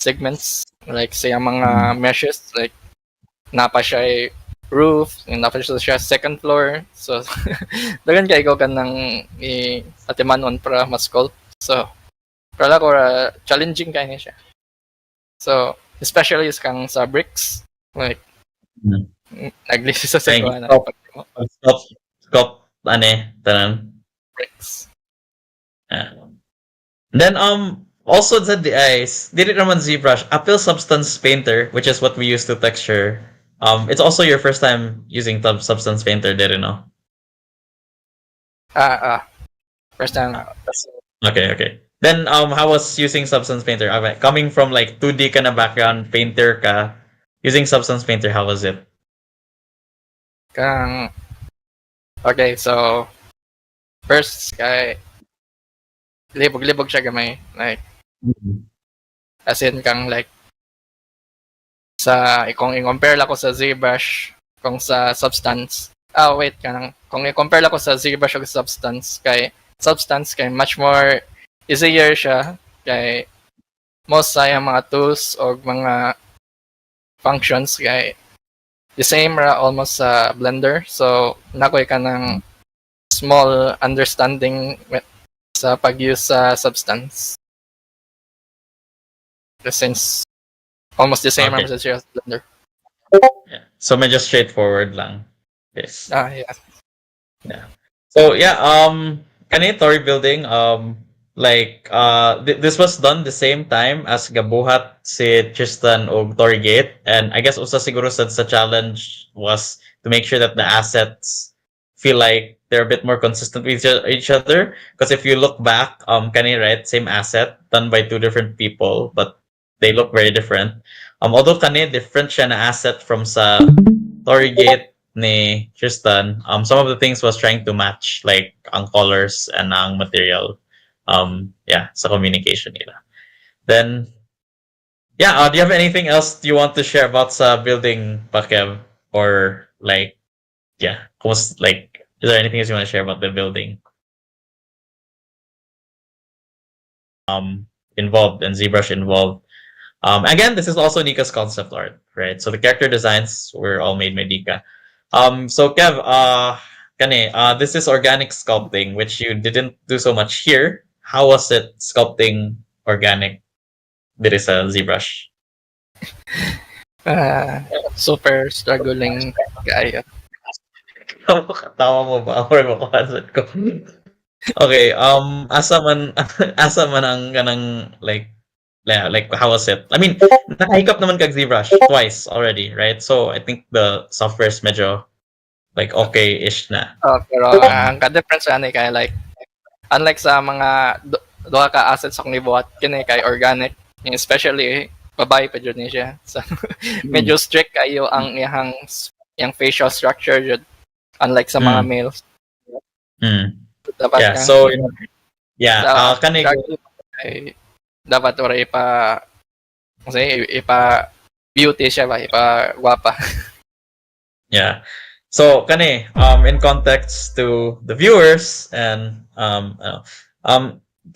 segments like sa mga meshes like napa siya roof, napa siya second floor. So daghan kay ko kanang atimanon para ma-sculpt. So para ko challenging kay ni siya. So especially kang sa bricks like naglisi sa Thank sekwa you. na Stop, tanan. bricks. Then also the eyes did it naman ZBrush Appeal Substance Painter, which is what we use to texture. It's also your first time using Substance Painter, did you know? First time. Okay. Then how was using Substance Painter? Okay, coming from like 2D ka na background, painter ka, using Substance Painter, how was it? Kang okay, so first kay libog siya gamay like as in kang like sa kung i-compare la ko sa ZBrush kung sa Substance wait kanang kung i-compare la ko sa ZBrush ug Substance kay much more easier siya kay most sa mga tools o mga functions kay the same ra almost sa Blender, so nakoy ka ng small understanding sa pag-use sa Substance. Since almost the same Okay. as sa Blender. Yeah. So medyo straightforward lang. Yes. Yeah. So yeah, kanina story building, this was done the same time as gabuhat si Tristan og Torgate, and I guess usa siguro sa challenge was to make sure that the assets feel like they're a bit more consistent with each other. Because if you look back, kanina, right, same asset done by two different people, but they look very different. Although kanina different siya na asset from sa Torgate ni Tristan, some of the things was trying to match like ang colors and ang material. Sa communication nila. Then, do you have anything else you want to share about sa building, Pakev? Or like, is there anything else you want to share about the building? Involved and ZBrush involved. Again, this is also Nika's concept art, right? So the character designs were all made by Nika. So Kev, this is organic sculpting, which you didn't do so much here. How was it sculpting organic diri sa ZBrush? Super struggling guy. Tawa mo ba? Or makahasan ko? Okay, asa man ang kanang like how was it? I mean, nakahikap naman kag ZBrush twice already, right? So I think the software is medyo like okay-ish na. Pero ang ka-difference ani kay like unlike sa mga duha ka assets akong gibuhat kini kay organic, especially babae pa jud ni siya. So medyo strict kayo ang iyang facial structure jud unlike sa mga males. Dapat dapat ora ipa beauty siya ba, ipa guwapa. Yeah. So in context to the viewers and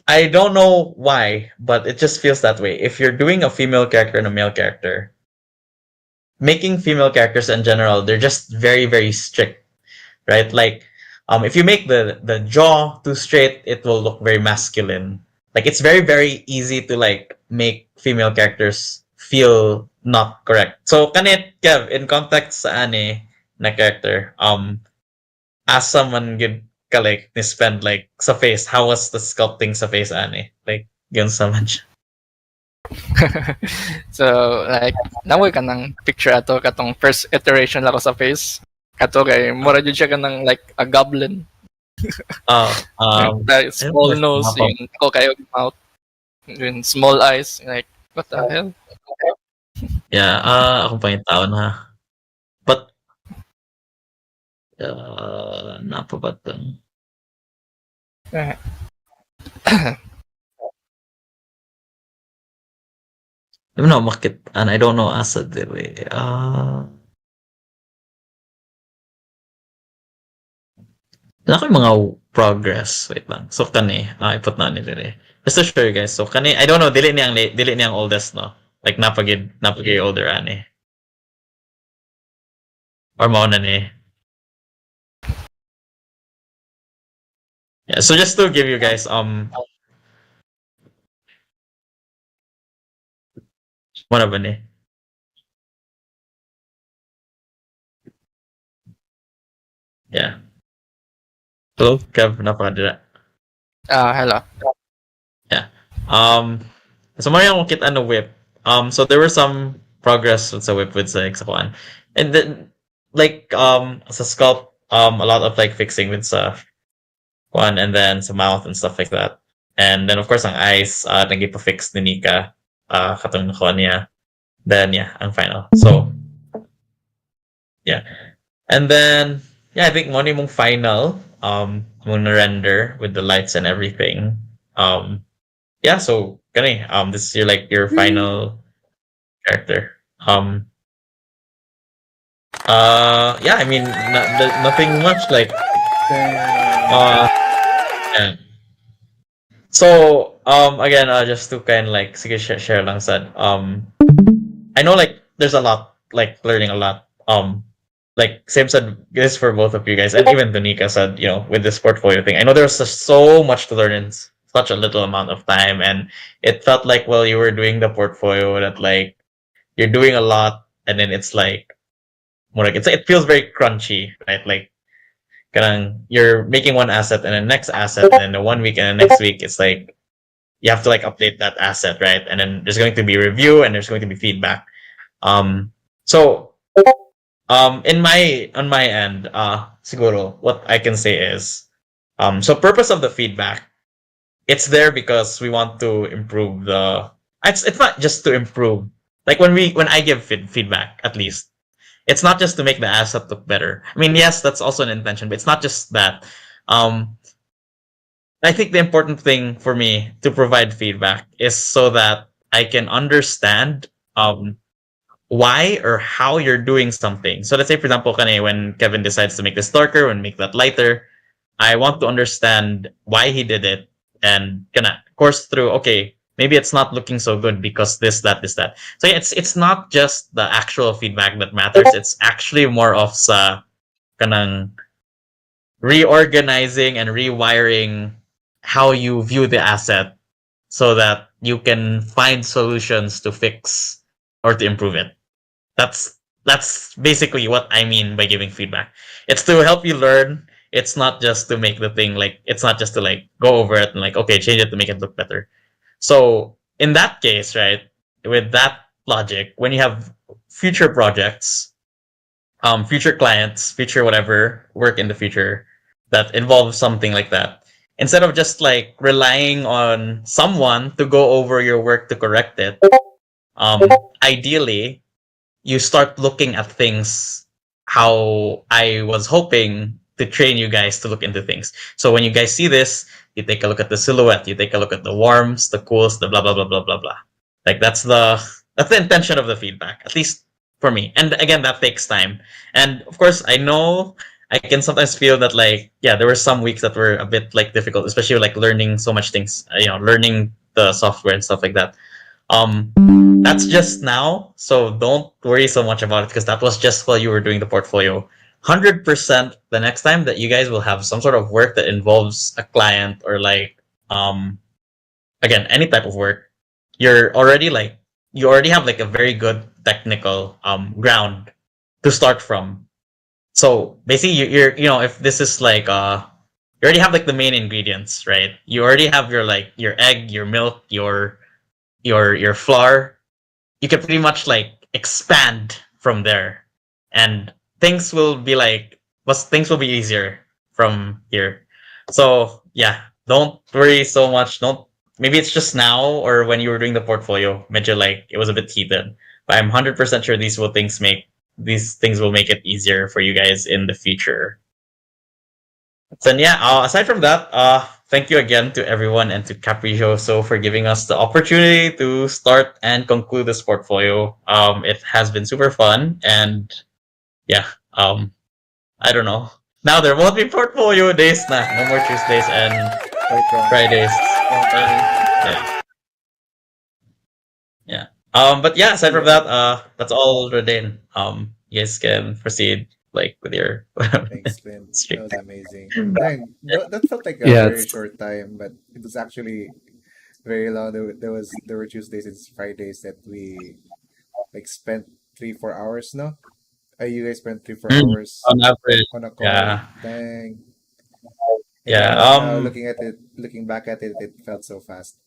I don't know why, but it just feels that way. If you're doing a female character and a male character, making female characters in general, they're just very, very strict, right? Like, if you make the jaw too straight, it will look very masculine. Like, it's very, very easy to like make female characters feel not correct. So, Kev, in context sa ani na character, asa man gid ka like ni spend like sa face, how was the sculpting sa face ani? Like, yun sa man siya. So, like, namoy ka ng picture ato katong first iteration lang ko sa face. Kato kay mura jud siya kanang like a goblin. Small nose, yun, ako kayo mouth, yun, small eyes, like what the hell? Yeah, akong pangitaon ha. But Napabatang. No, makit, and I don't know asa dili. Wala ko yung mga progress. Wait lang. So kani, ipot na ni dire. Just to show you guys. So kani, I don't know, dili niyang oldest, no? Like napagid older ani. Or mao na ni. Yeah, so just to give you guys one of ni. Yeah. Hello, Kev, napakadira. Hello. Um, so Mario kit ano whip. So there were some progress with the whip with the X1. And then like sa sculpt, a lot of like fixing with sa one and then sa mouth and stuff like that. And then of course ang eyes, nagipa-fix ni Nika, katong nakuha niya. Then yeah, ang final. So yeah. And then yeah, I think money mong final, mong render with the lights and everything. Yeah, so gani, this is your final character. Yeah, I mean, nothing much like. Yeah. So again, just to kind of like sige, share lang sad. I know like there's a lot like learning a lot. Like Sam said, this for both of you guys, and even Donika said, with this portfolio thing. I know there's just so much to learn in such a little amount of time, and it felt like while you were doing the portfolio that like you're doing a lot, and then it's like more like it feels very crunchy, right? Like you're making one asset and the next asset, and then the 1 week and the next week it's like you have to like update that asset, right? And then there's going to be review and there's going to be feedback. So on my end, siguro what I can say is, so purpose of the feedback, it's there because we want to improve it's not just to improve. Like when I give feedback, at least it's not just to make the asset look better. I mean, yes, that's also an intention, but it's not just that. I think the important thing for me to provide feedback is so that I can understand why or how you're doing something. So let's say, for example, when Kevin decides to make this darker and make that lighter, I want to understand why he did it and course through, okay, maybe it's not looking so good because this, that, this, that. So yeah, it's not just the actual feedback that matters. It's actually more of sa kanang reorganizing and rewiring how you view the asset so that you can find solutions to fix or to improve it. That's basically what I mean by giving feedback. It's to help you learn. It's not just to make the thing it's not just to like go over it and like, okay, change it to make it look better. So in that case, right, with that logic, when you have future projects, future clients, future whatever work in the future that involves something like that, instead of just like relying on someone to go over your work to correct it, ideally you start looking at things how I was hoping to train you guys to look into things. So when you guys see this, you take a look at the silhouette, you take a look at the warms, the cools, the blah blah blah blah blah blah. Like that's the intention of the feedback, at least for me. And again, that takes time. And of course, I know I can sometimes feel that like, yeah, there were some weeks that were a bit like difficult, especially like learning so much things, learning the software and stuff like that. That's just now, so don't worry so much about it because that was just while you were doing the portfolio. 100% the next time that you guys will have some sort of work that involves a client or like again, any type of work, you already have like a very good technical ground to start from. So basically you're if this is like you already have like the main ingredients, right? You already have your like your egg, your milk, your flour. You can pretty much like expand from there, and things will be easier from here. So yeah, don't worry so much. Maybe it's just now or when you were doing the portfolio, medyo like it was a bit heated. But I'm 100% sure these things will make it easier for you guys in the future. So yeah, aside from that, thank you again to everyone and to Capriccioso for giving us the opportunity to start and conclude this portfolio. It has been super fun, and yeah, I don't know. Now there won't be portfolio days na. No more Tuesdays and Quite wrong. Fridays. Wrong for me. Yeah. Yeah. But yeah, aside from that, that's all Rodin. You guys can proceed like with your Thanks, Clint. stream. That was amazing. Dang, that felt like a Yeah, very it's, short time, but it was actually very long. There were Tuesdays and Fridays that we like spent 3-4 hours. No, you guys spent 3-4 hours On average, on a call. yeah, Dang. And yeah. now looking back at it, it felt so fast.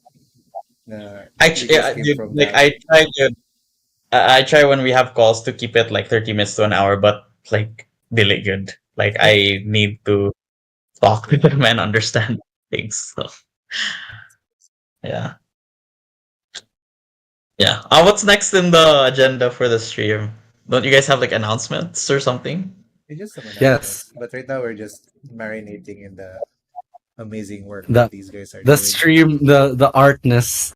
You guys Yeah, came dude, from like that. I try when we have calls to keep it like 30 minutes to an hour, but like really good. Like I need to talk to them and understand things. So yeah, yeah. What's next in the agenda for the stream? Don't you guys have like announcements or something? It's just some yes. announcements, but right now we're just marinating in the amazing work that The these guys are the doing. stream, the artness.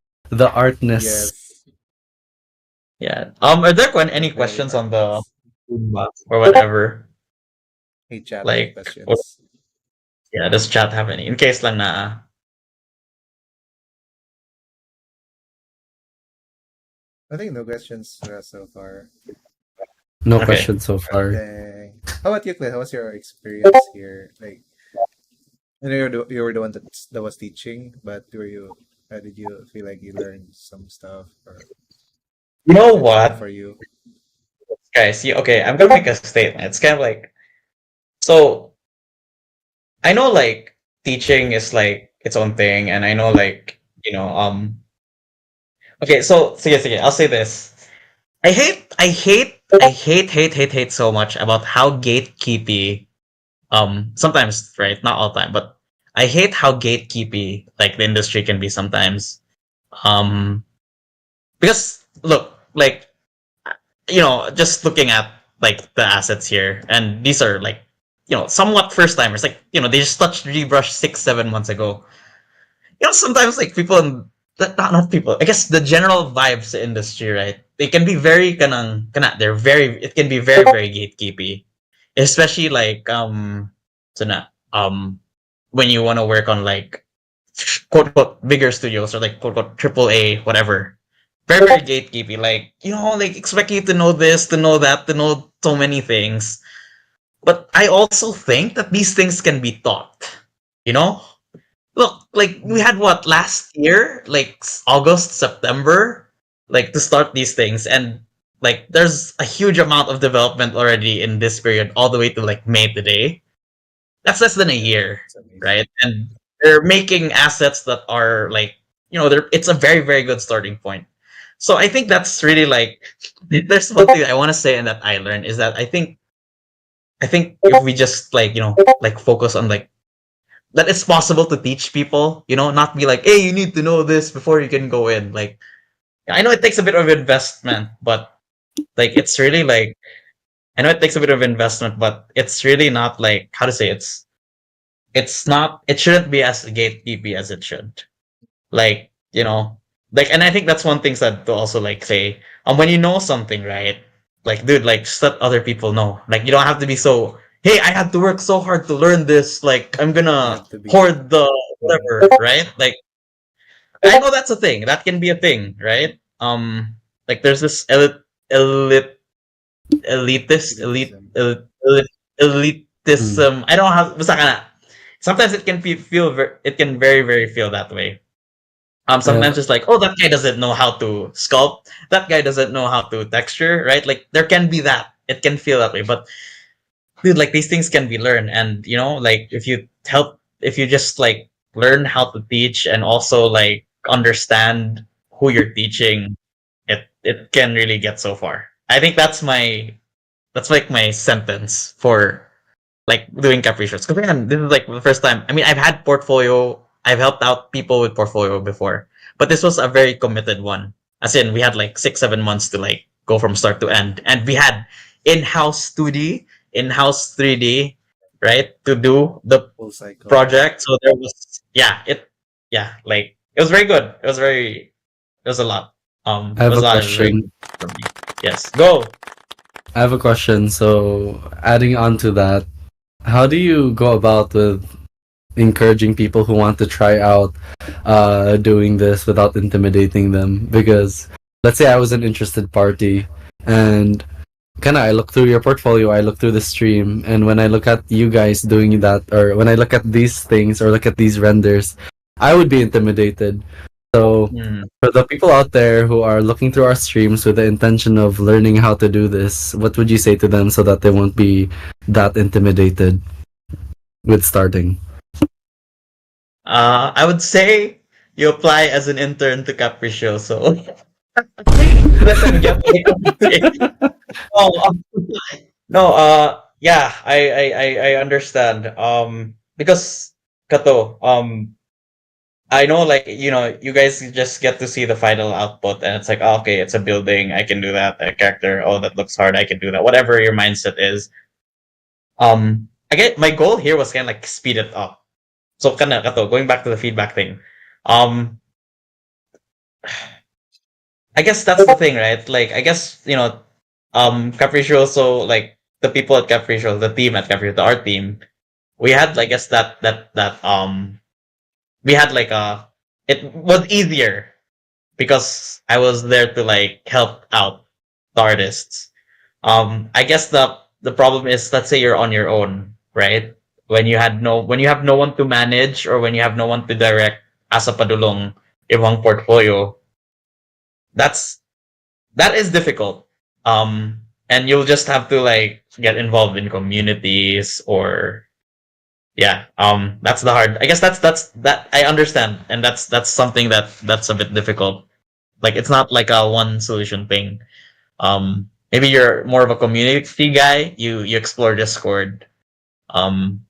Yeah. Are there The any very questions on the artness. box or whatever? Hey chat, any Like, or, questions? yeah, does chat have any? In case lang na. I think no questions so far. No Okay. question so far. Dang. How about you, Clint? How was your experience here? Like, I know you were the one that was teaching, but did you feel like you learned some stuff, or You know was it fun what, for you? guys? See, okay, I'm gonna make a statement. It's kind of like so. I know like teaching is like its own thing, and I know like Okay, so yes, okay, I'll say this. I hate so much about how gatekeepy. Sometimes, right? Not all the time, but I hate how gatekeepy like the industry can be sometimes. Um, because look, like just looking at like the assets here, and these are like somewhat first timers. Like they just touched rebrush 6 7 months ago. Sometimes like people in not people. I guess the general vibes the industry, right? They can be very they're very it can be very very gatekeepy, especially like so na when you want to work on like quote unquote bigger studios or like quote unquote triple A whatever. Very very gatekeepy. Like like expect you to know this, to know that, to know so many things. But I also think that these things can be taught. You know, look, like we had what last year, like August, September, like to start these things, and like there's a huge amount of development already in this period, all the way to like May today. That's less than a Yeah, year, it's amazing. right? And they're making assets that are like it's a very very good starting point. So I think that's really like there's one thing I want to say and that I learned is that I think if we just like like focus on like that it's possible to teach people, not be like, hey, you need to know this before you can go in. Like, I know it takes a bit of investment, but like, it's really like, I know it takes a bit of investment, but it's really not like, how to say it's not, it shouldn't be as gatekeepy as it should. Like, like, and I think that's one thing that to also like say, when you know something, right? Like, dude, like, just let other people know. Like, you don't have to be so, hey, I had to work so hard to learn this. Like, I'm You gonna have to be. hoard the Mhm. whatever, right? Like, I know that's a thing. That can be a thing, right? Like, there's this elite, elitist, Elitism. Mm. elitism. I don't have, basta ka na. Sometimes it can it can very, very feel that way. Yeah. Sometimes it's like, oh, that guy doesn't know how to sculpt. That guy doesn't know how to texture, right? Like there can be that. It can feel that way, but dude, like these things can be learned, and like if you just like learn how to teach and also like understand who you're teaching, it can really get so far. I think that's like my sentence for like doing Capriccioso. Because again, this is like the first time. I mean, I've had portfolio. I've helped out people with portfolio before, but this was a very committed one. As in, we had like 6 7 months to like go from start to end, and we had in-house 2D, in-house 3D. right, to do the Full cycle. project. So there was, like it was very good. It was a lot. I It have was a a lot of very question. good for me. Yes, go. I have a question. So, adding on to that, how do you go about with encouraging people who want to try out doing this without intimidating them? Because let's say I was an interested party, and kind of I look through your portfolio, I look through the stream, and when I look at you guys doing that, or when I look at these things or look at these renders, I would be intimidated. So Hmm. for the people out there who are looking through our streams with the intention of learning how to do this, what would you say to them so that they won't be that intimidated with starting? I would say you apply as an intern to Capriccioso. Let them get oh, no, yeah, I understand. Because Kato, I know, like, you guys just get to see the final output, and it's like, oh, okay, it's a building, I can do that. A character, oh, that looks hard, I can do that. Whatever your mindset is. I get my goal here was kind of like speed it up. So kind of Kato, going back to the feedback thing. Um, I guess that's the thing, right? Like, I guess, Capriccioso, like the people at Capriccioso, the team at Capriccioso, the art team, we had, I guess, we had like it was easier because I was there to like help out the artists. I guess the problem is, let's say you're on your own, right? When you have no one to manage, or when you have no one to direct as a padulong ibang portfolio, that's that is difficult. And you'll just have to like get involved in communities, or yeah, that's the hard. I guess that's that I understand, and that's something that's a bit difficult. Like, it's not like a one solution thing. Maybe you're more of a community guy. You explore Discord. Um,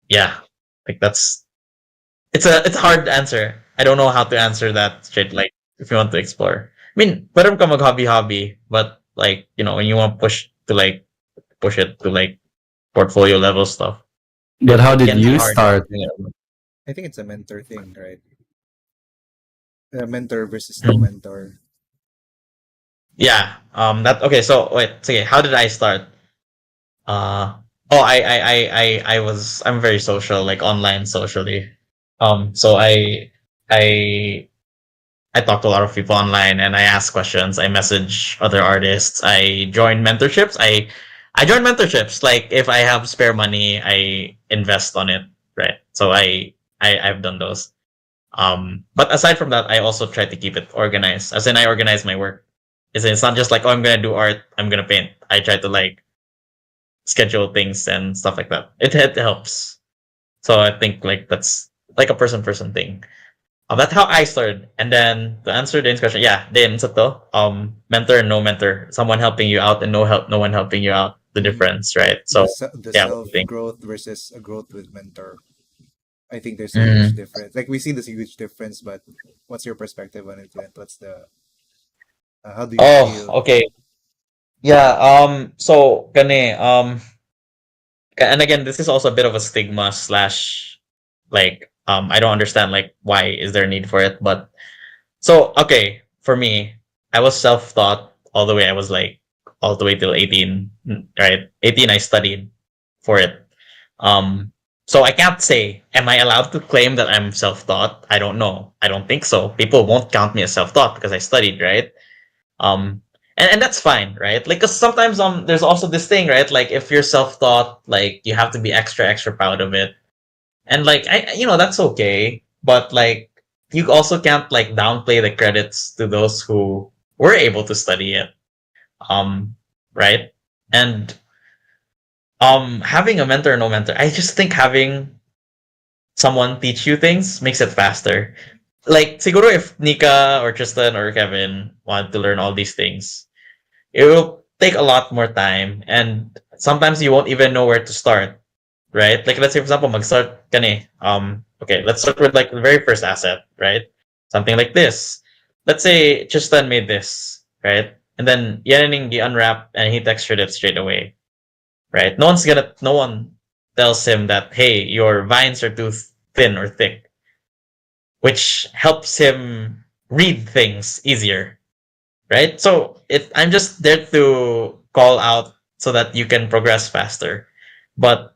yeah, like it's a hard answer. I don't know how to answer that straight. Like, if you want to explore, I mean, pwede ka mag hobby, but like, when you want to push it to like portfolio level stuff, But how it did can be you hard. start? I think it's a mentor thing, right? A mentor versus no Mhm. mentor. Yeah. That okay. So wait. Okay. How did I start? Uh. Oh, I'm very social, like online socially. So I I talk to a lot of people online, and I ask questions. I message other artists. I join mentorships. I join mentorships. Like, if I have spare money, I invest on it. Right. So I've done those. But aside from that, I also try to keep it organized. As in, I organize my work. It's not just like, oh, I'm gonna do art, I'm gonna paint. I try to like schedule things and stuff like that. It helps. So I think like that's like a person thing. That's how I started. And then to answer Dane's question, yeah, Dane, sa to, mentor and no mentor, someone helping you out and no one helping you out. The difference, right? So The yeah, what do self you think? growth versus a growth with mentor. I think there's a huge Mm. difference. Like, we see this huge difference, but what's your perspective on it, Clint? What's the how do you Oh, feel? okay. Yeah. So kani and again, this is also a bit of a stigma slash, like, I don't understand, like, why is there a need for it. But so, okay, for me, I was self-taught all the way. I was like all the way till 18, right? 18, I studied for it. um so I can't say, am I allowed to claim that I'm self-taught? I don't know. I don't think so. People won't count me as self-taught because I studied, right? um and that's fine, right? Like, 'cause sometimes there's also this thing, right? Like, if you're self-taught, like, you have to be extra proud of it. And like, that's okay, but like, you also can't like downplay the credits to those who were able to study it. um right? And having a mentor or no mentor, I just think having someone teach you things makes it faster. Like, siguro if Nika or Tristan or Kevin wanted to learn all these things, it will take a lot more time, and sometimes you won't even know where to start, right? Like, let's say, for example, mag-start kani. Okay, let's start with like the very first asset, right? Something like this. Let's say Tristan made this, right? And then Yaning he unwrapped and he textured it straight away, right? No one tells him that, hey, your vines are too thin or thick, which helps him read things easier, right? So I'm just there to call out so that you can progress faster. But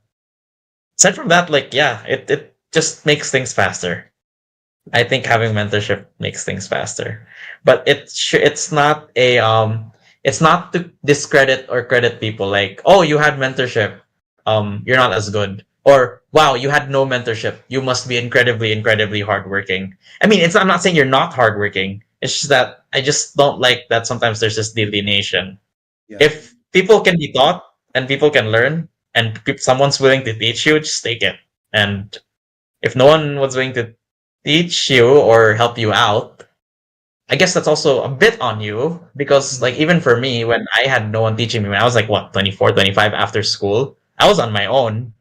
aside from that, like, yeah, it just makes things faster. I think having mentorship makes things faster, but it's not to discredit or credit people. Like, oh, you had mentorship, you're not as good, or wow, you had no mentorship, you must be incredibly hardworking. I mean, I'm not saying you're not hardworking. It's just that I just don't like that sometimes there's this delineation. Yeah. If people can be taught and people can learn, and someone's willing to teach you, just take it. And if no one was willing to teach you or help you out, I guess that's also a bit on you, because like even for me, when I had no one teaching me, when I was like what 24, 25 after school, I was on my own.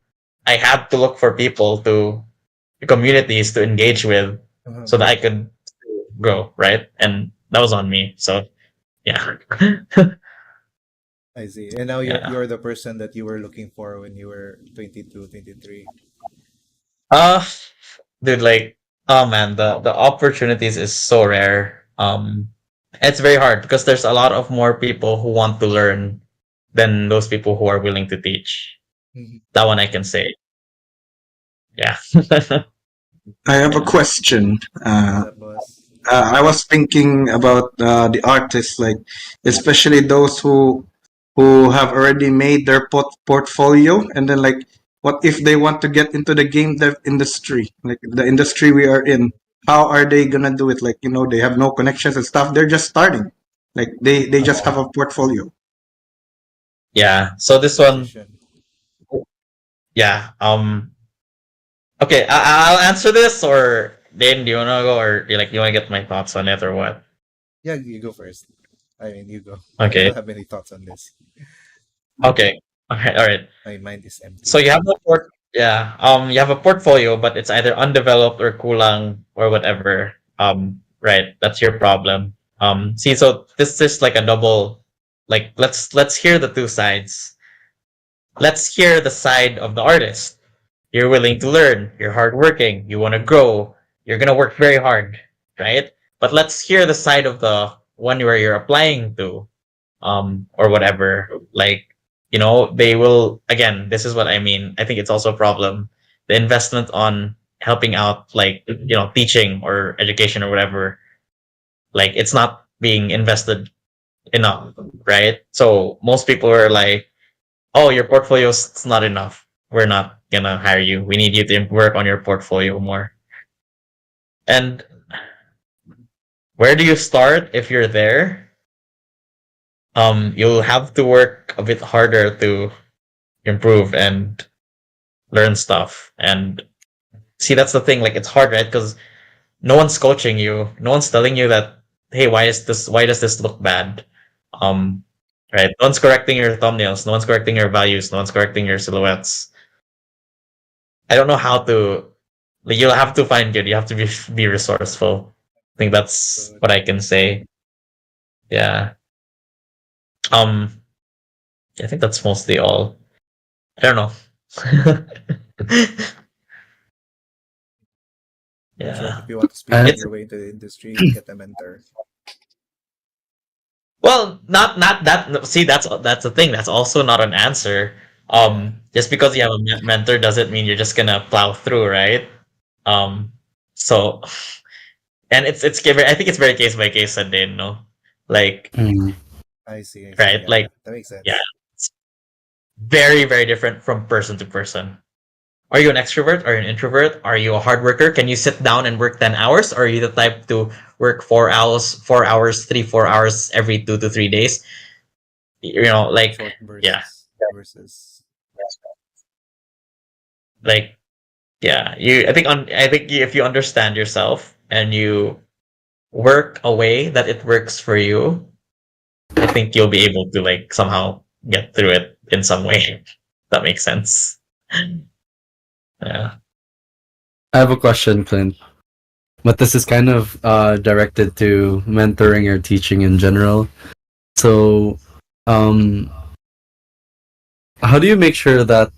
I had to look for people to communities to engage with so that I could grow, right? And that was on me. So yeah. I see. And now Yeah. you're the person that you were looking for when you were 22, 23. Uh dude, like, oh man, the opportunities is so rare. It's very hard because there's a lot of more people who want to learn than those people who are willing to teach. Mhm. That one I can say. Yeah. I have a question. What's up, boss? I was thinking about the artists, like especially those who have already made their portfolio, and then like, what if they want to get into the game dev industry, like the industry we are in? How are they gonna do it? Like, they have no connections and stuff. They're just starting. Like they just have a portfolio. Yeah. So this one, Transition. yeah. Okay, I'll answer this, or Dane, do you wanna go, or you wanna get my thoughts on it, or what? Yeah, you go first. I mean, you go. Okay. I don't have any thoughts on this. Okay. Okay. All right. My mind is empty. So you have you have a portfolio, but it's either undeveloped or kulang or whatever. Right. That's your problem. See, so this is like a double. Like, let's hear the two sides. Let's hear the side of the artist. You're willing to learn. You're hardworking. You want to grow. You're gonna work very hard, right? But let's hear the side of the one where you're applying to, or whatever. Like, they will, again, this is what I mean. I think it's also a problem. The investment on helping out, like, teaching or education or whatever, like, it's not being invested enough, right? So most people are like, oh, your portfolio's not enough. We're not gonna hire you. We need you to work on your portfolio more. And where do you start if you're there? You'll have to work a bit harder to improve and learn stuff. And see, that's the thing. Like, it's hard, right? Because no one's coaching you. No one's telling you that, hey, why does this look bad? Right? No one's correcting your thumbnails. No one's correcting your values. No one's correcting your silhouettes. I don't know how to. Like, you'll have to find good. You have to be resourceful. I think that's what I can say. Yeah. I think that's mostly all. I don't know. So Yeah. if you want to speed It's- your way into the industry, get a mentor. Well, not that. See, that's the thing. That's also not an answer. Just because you have a mentor doesn't mean you're just gonna plow through, right? So, and it's I think it's very case by case, Sandin, no? Like, Mm. I see. right, Yeah, like, that makes sense. yeah, it's very, very different from person to person. Are you an extrovert? Are you an introvert? Are you a hard worker? Can you sit down and work 10 hours? Or are you the type to work 4 hours, 4 hours every 2 to 3 days? Like, Short bursts yeah. versus Like, yeah, I think if you understand yourself and you work a way that it works for you, I think you'll be able to, like, somehow get through it in some way. That makes sense. Yeah. I have a question, Clint. But this is kind of directed to mentoring or teaching in general. So, how do you make sure that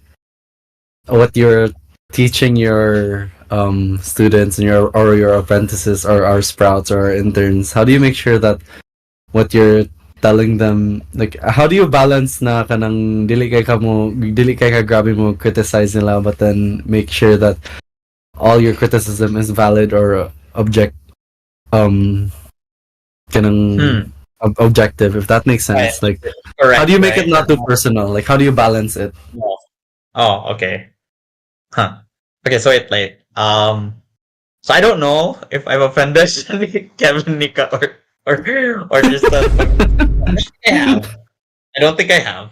what you're teaching your students and your apprentices or our sprouts or our interns, how do you make sure that what you're telling them, like, how do you balance na kanang dili kay ka grabe mo criticize nila, but then make sure that all your criticism is valid or um kanang objective, if that makes sense. Like, Correct. how do you make right? it not too personal? Like, how do you balance it? Oh, okay. Huh. Okay, so so I don't know if I've offended Kevin, Nika, or just I have. I don't think I have.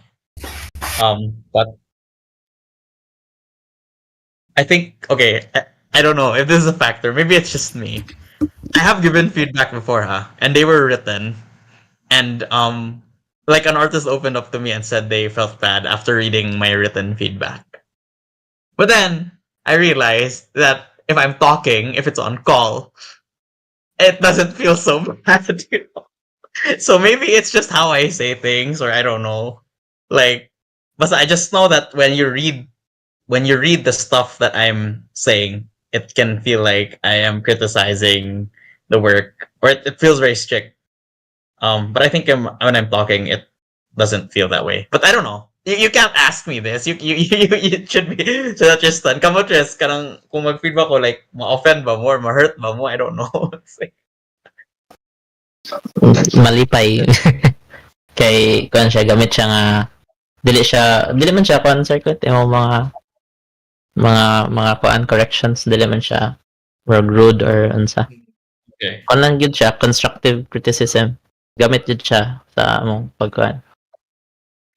But I think okay. I don't know if this is a factor. Maybe it's just me. I have given feedback before, huh? And they were written, and like an artist opened up to me and said they felt bad after reading my written feedback. But then I realized that if I'm talking, if it's on call, it doesn't feel so bad. So maybe it's just how I say things, or I don't know. Like, but I just know that when you read the stuff that I'm saying, it can feel like I am criticizing the work, or it feels very strict. But I think when I'm talking, it doesn't feel that way. But I don't know. You can't ask me this. You should be so that just stand. Come Tres, kanang kung mag-feedback ko, like, ma-offend ba mo or ma-hurt ba mo? I don't know. It's like, Malipay. Kay kuan siya gamit siya nga dili man siya kuan circuit imo mga kuan corrections, dili man siya rude or unsa. okay. Kuan lang gyud siya constructive criticism. Gamit gyud siya sa among pagkuan.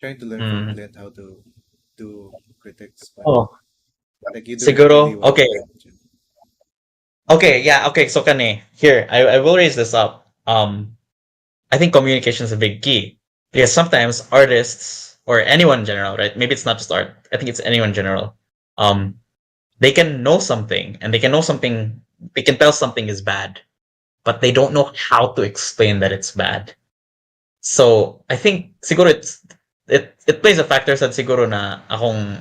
Trying to learn from Clint how to do critics. But Oh, like you do it siguro, really well. okay. Okay, yeah, okay. So kani, here, I will raise this up. I think communication is a big key because sometimes artists or anyone in general, right? Maybe it's not just art. I think it's anyone in general. They can know something and they can know something. They can tell something is bad, but they don't know how to explain that it's bad. So I think siguro it plays a factor sa siguro na akong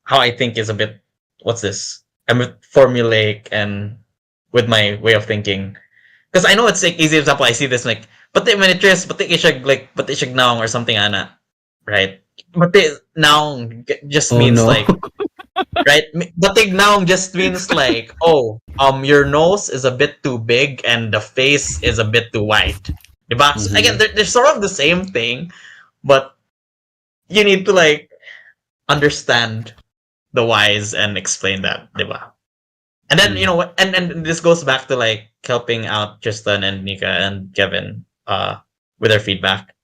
how I think is a bit what's this? I'm a bit formulaic and with my way of thinking. Because I know it's like easy example. I see this like, but the miniatures, but the ishag like, but the ishag naong or something ana, right? But the naong just Oh, means no. like, right? But the naong just means like, oh, your nose is a bit too big and the face is a bit too wide. Diba? So again, they're sort of the same thing, but you need to like understand the whys and explain that, diba? And then you know what, and this goes back to like helping out Tristan and Nika and Kevin with their feedback.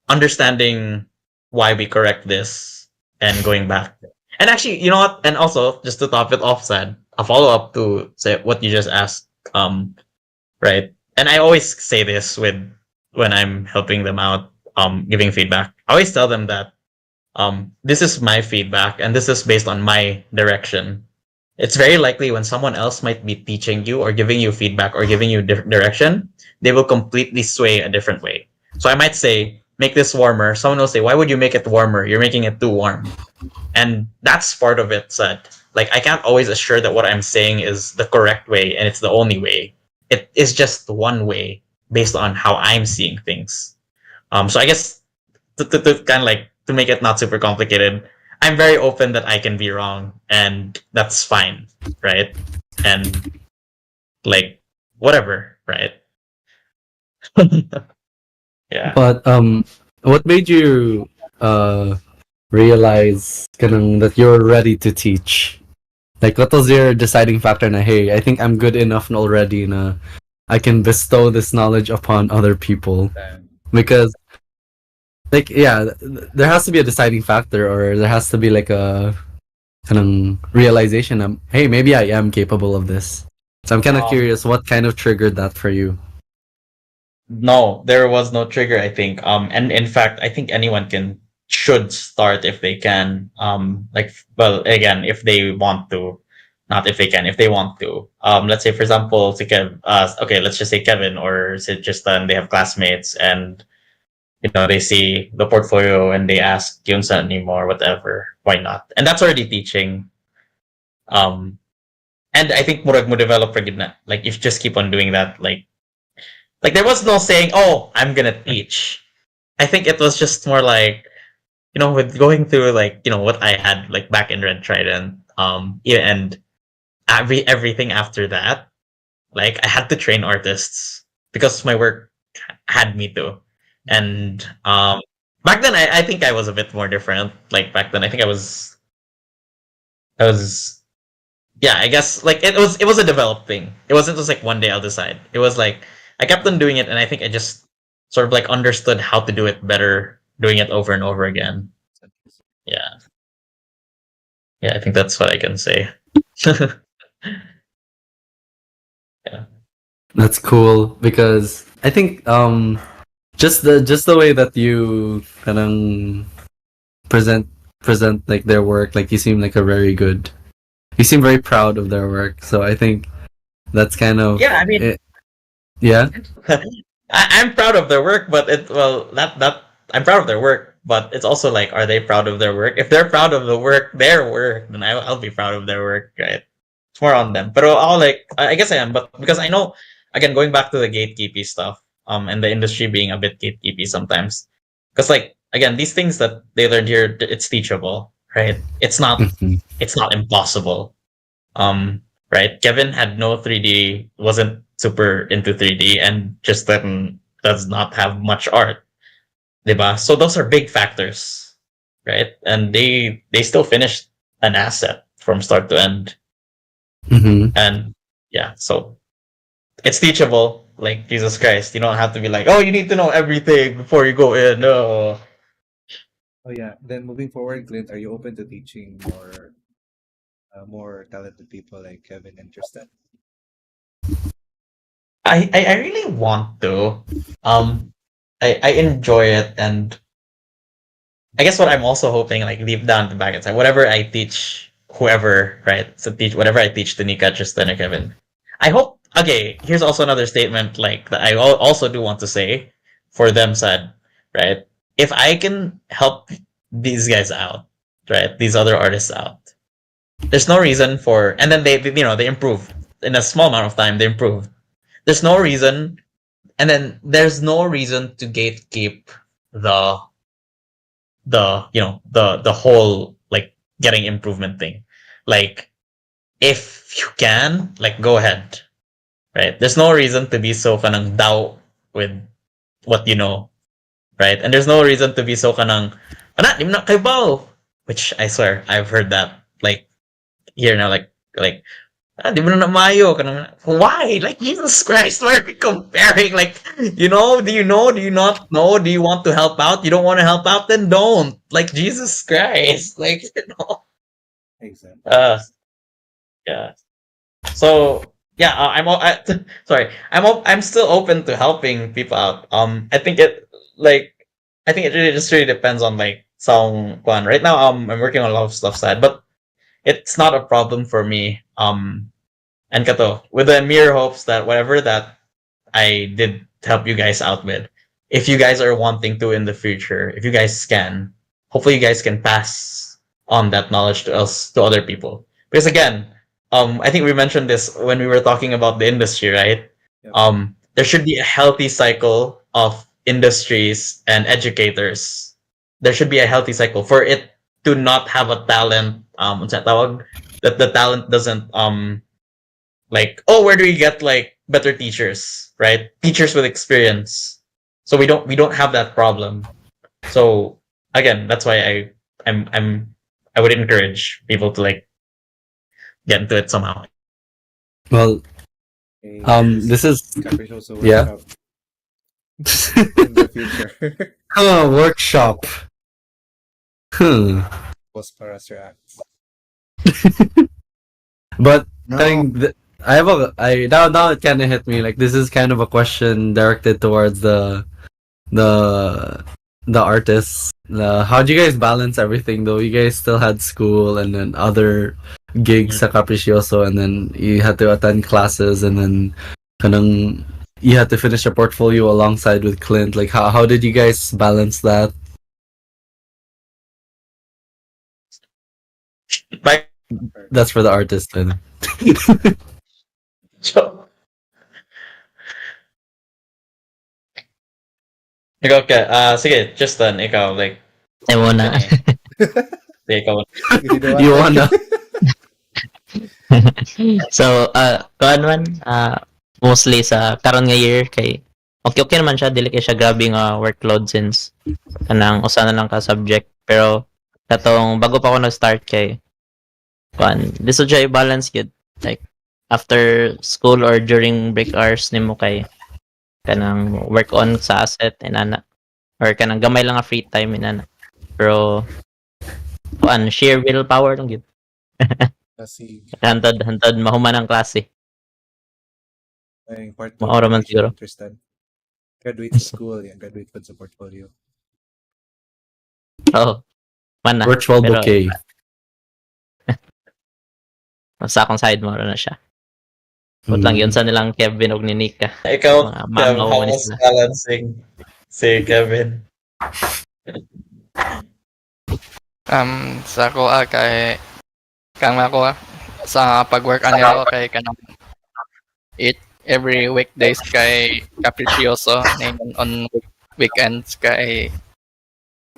Understanding why we correct this and going back. And actually, you know what? And also, just to top it off, said a follow up to say what you just asked. Right. And I always say this when I'm helping them out, giving feedback. I always tell them that this is my feedback and this is based on my direction. It's very likely when someone else might be teaching you or giving you feedback or giving you direction, they will completely sway a different way. So I might say, make this warmer. Someone will say, why would you make it warmer? You're making it too warm. And that's part of it, said. Like, I can't always assure that what I'm saying is the correct way and it's the only way. It is just one way based on how I'm seeing things. So I guess to kind of like to make it not super complicated, I'm very open that I can be wrong, and that's fine, right? And like whatever, right? Yeah. But what made you realize kanang that you're ready to teach? Like, what was your deciding factor na, hey, I think I'm good enough already na I can bestow this knowledge upon other people? Because like, yeah, there has to be a deciding factor, or there has to be like a kanang realization of, hey, maybe I am capable of this. So I'm kind of curious what kind of triggered that for you. No, there was no trigger, I think. And in fact, I think anyone should start if they can. Like, well, again, if they want to, not if they can, if they want to. Let's say, for example, okay, let's just say Kevin or say Tristan, they have classmates and they see the portfolio and they ask yung sa anymore, whatever, why not? And that's already teaching. And I think murag mo develop for good na. Like if you just keep on doing that, like there was no saying, oh, I'm gonna teach. I think it was just more like, with going through like, what I had like back in Red Trident, yeah, and everything after that, like I had to train artists because my work had me to. And back then I think I was a bit more different. Like back then I think I was yeah, I guess like it was a developed thing. It wasn't just like one day I'll decide. It was like I kept on doing it, and I think I just sort of like understood how to do it better, doing it over and over again. Yeah, yeah, I think that's what I can say. That's cool because I think just the way that you present like their work, like you seem like you seem very proud of their work. So I think that's kind of Yeah, I mean, yeah. I'm proud of their work, but that I'm proud of their work, but it's also like, are they proud of their work? If they're proud of their work, then I'll be proud of their work, right? It's more on them. But I'll like, I guess I am, but because I know, again, going back to the gatekeepy stuff, and the industry being a bit gatekeepy sometimes, because like again, these things that they learned here, it's teachable, right? It's not impossible. Right? Kevin had no 3D, wasn't super into 3D, and just then does not have much art, diba? So those are big factors, right? And they still finished an asset from start to end, and yeah, so it's teachable. Like Jesus Christ, you don't have to be like, oh, you need to know everything before you go in. No. Oh yeah. Then moving forward, Clint, are you open to teaching more talented people like Kevin and Tristan? I really want to. I enjoy it, and I guess what I'm also hoping, like deep down the back inside, whatever I teach whoever, right? So teach whatever I teach to Nika, Tristan, or Kevin. I hope. Okay, here's also another statement, like that I also do want to say for them, said, right? If I can help these guys out, right? These other artists out, there's no reason for, and then they improve in a small amount of time. They improve. There's no reason, and then there's no reason to gatekeep the the whole like getting improvement thing. Like if you can, like go ahead, right? There's no reason to be so kanang daw with what you know, right? And there's no reason to be so kanang di mo na kay bao, which I swear I've heard that like here now, like di mo na mayo. Why? Like, Jesus Christ, why are we comparing? Like, do you know? Do you not know? Do you want to help out? You don't want to help out? Then don't. Like, Jesus Christ. Like, Exactly. Yeah. So, yeah, sorry. I'm still open to helping people out. I think it really just really depends on, like, some plan. Right now, I'm working on a lot of stuff side, but it's not a problem for me. And kato, with the mere hopes that whatever that I did help you guys out with, if you guys are wanting to in the future, if you guys can, hopefully you guys can pass on that knowledge to other people. Because again, I think we mentioned this when we were talking about the industry, right? Yep. There should be a healthy cycle of industries and educators. There should be a healthy cycle for it to not have a talent, that the talent doesn't like, oh, where do we get like better teachers, right? Teachers with experience. So we don't have that problem. So again, that's why I would encourage people to like get into it somehow. Well, this is Capriccioso yeah. workshop in the future. Workshop. Post Paras reacts. But No. I think now it kind of hit me, like this is kind of a question directed towards the artists. How do you guys balance everything though? You guys still had school and then other gigs sa Capriccioso, and then you had to attend classes, and then kanang you had to finish a portfolio alongside with Clint. Like, how did you guys balance that? Bye. That's for the artist. Then. So, ikaw, sige, Justin, ikaw, like, I wanna. gani. Sige, ikaw. You wanna? So, kuan man, mostly sa karon nga year kay okay naman siya, dili kay siya grabe nga workload since kanang usa na lang ka subject. Pero katong bago pa ako nag-start kay kuan, this siya i-balance gyud. Like after school or during break hours nimo kay kanang work on sa asset inana or kanang gamay lang nga free time inana. Pero kuan, sheer willpower lang gyud. Kasi Hantod mahuman ang klase. ay part Maura man siguro. Tristan. Graduate sa school, yan. Graduate pa sa portfolio. Oo. Man na. Virtual Pero bouquet. sa akong side mo na siya. But lang yun sa nilang Kevin og ni Nika. Ikaw, Mga Kev, mangaw how ni was sila. balancing si Kevin? Sa ako kay kang ako sa pag-work anilo kay kanang it every weekdays kay Capriccioso on weekends kay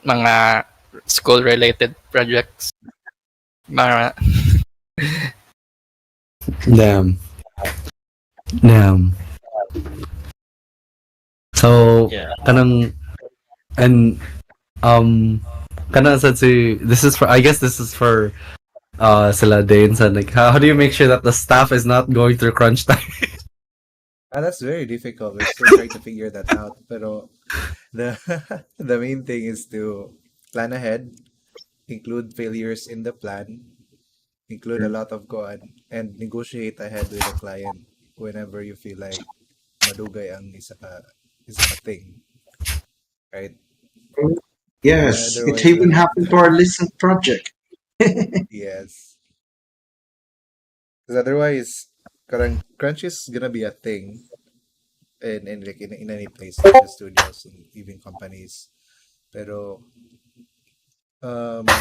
mga school related projects. Mga Damn. So, Yeah. kanang and kanang said si this is for, I guess this is for sila Danes, and like how do you make sure that the staff is not going through crunch time? That's very difficult. We're still trying to figure that out. Pero the the main thing is to plan ahead, include failures in the plan, include a lot of and negotiate ahead with the client whenever you feel like madugay ang isa ka thing. Right? Yes, it Otherwise, even happened to our listen project. yes. Because otherwise, crunch is gonna be a thing in any place, like the studios and even companies. Pero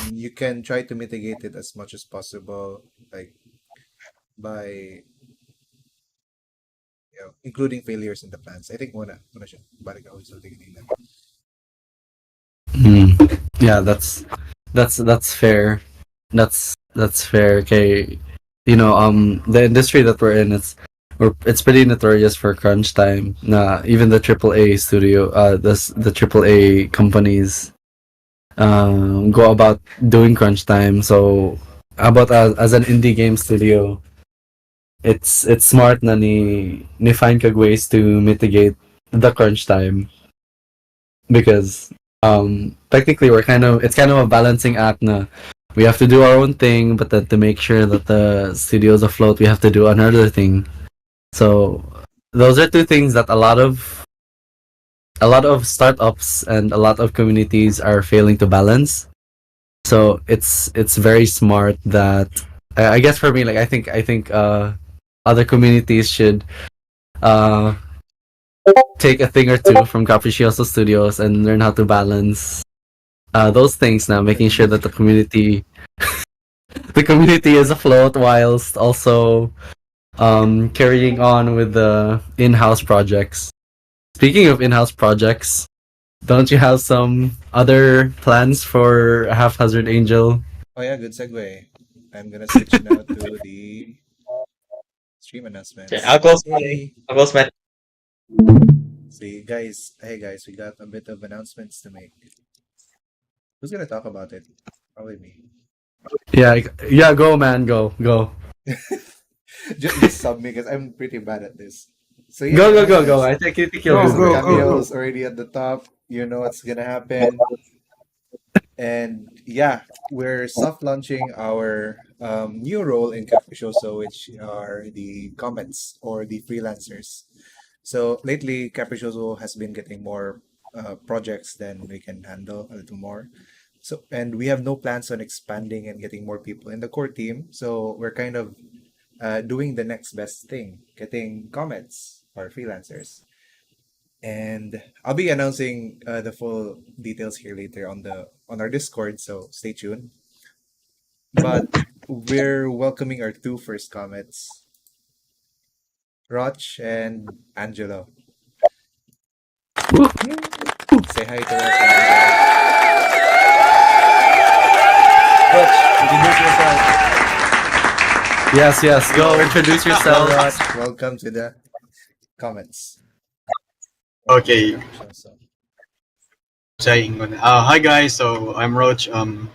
you can try to mitigate it as much as possible, like by including failures in the plans. I think muna siya. Balik ako sa tingin nila. Yeah, that's fair. That's fair. Okay, the industry that we're in, it's pretty notorious for crunch time. Nah, even the AAA studio, the AAA companies, go about doing crunch time. So, about as an indie game studio, it's smart na ni find kag ways to mitigate the crunch time, because technically it's kind of a balancing act na we have to do our own thing, but then to make sure that the studio's afloat, we have to do another thing. So those are two things that a lot of startups and a lot of communities are failing to balance. So it's very smart that I guess for me, like I think other communities should take a thing or two from Capriccioso Studios and learn how to balance those things now, making sure that the community is afloat whilst also carrying on with the in-house projects. Speaking of in-house projects, don't you have some other plans for Haphazard Angel? Oh yeah, good segue. I'm gonna switch now to the stream announcements. Okay, I'll close my See, guys. Hey, guys, we got a bit of announcements to make. Who's gonna talk about it? Probably me. Yeah, go man, go. Just sub me because I'm pretty bad at this. So yeah, Go. announcements. I think you'll Go, do go, it. go. Cameo's already at the top. You know what's gonna happen. And yeah, we're soft launching our new role in Capriccioso, which are the comments or the freelancers. So lately, Capriccioso has been getting more projects than we can handle, a little more. So, and we have no plans on expanding and getting more people in the core team. So we're kind of doing the next best thing, getting comments or freelancers. And I'll be announcing the full details here later on our Discord, so stay tuned. But we're welcoming our two first comments, Roch and Angelo. Say hi to Roch and Angelo. Roch, introduce yourself. Yes, go introduce yourself. Roch, welcome to the comments. Okay. So, Saying hi guys, so I'm Roach. I'm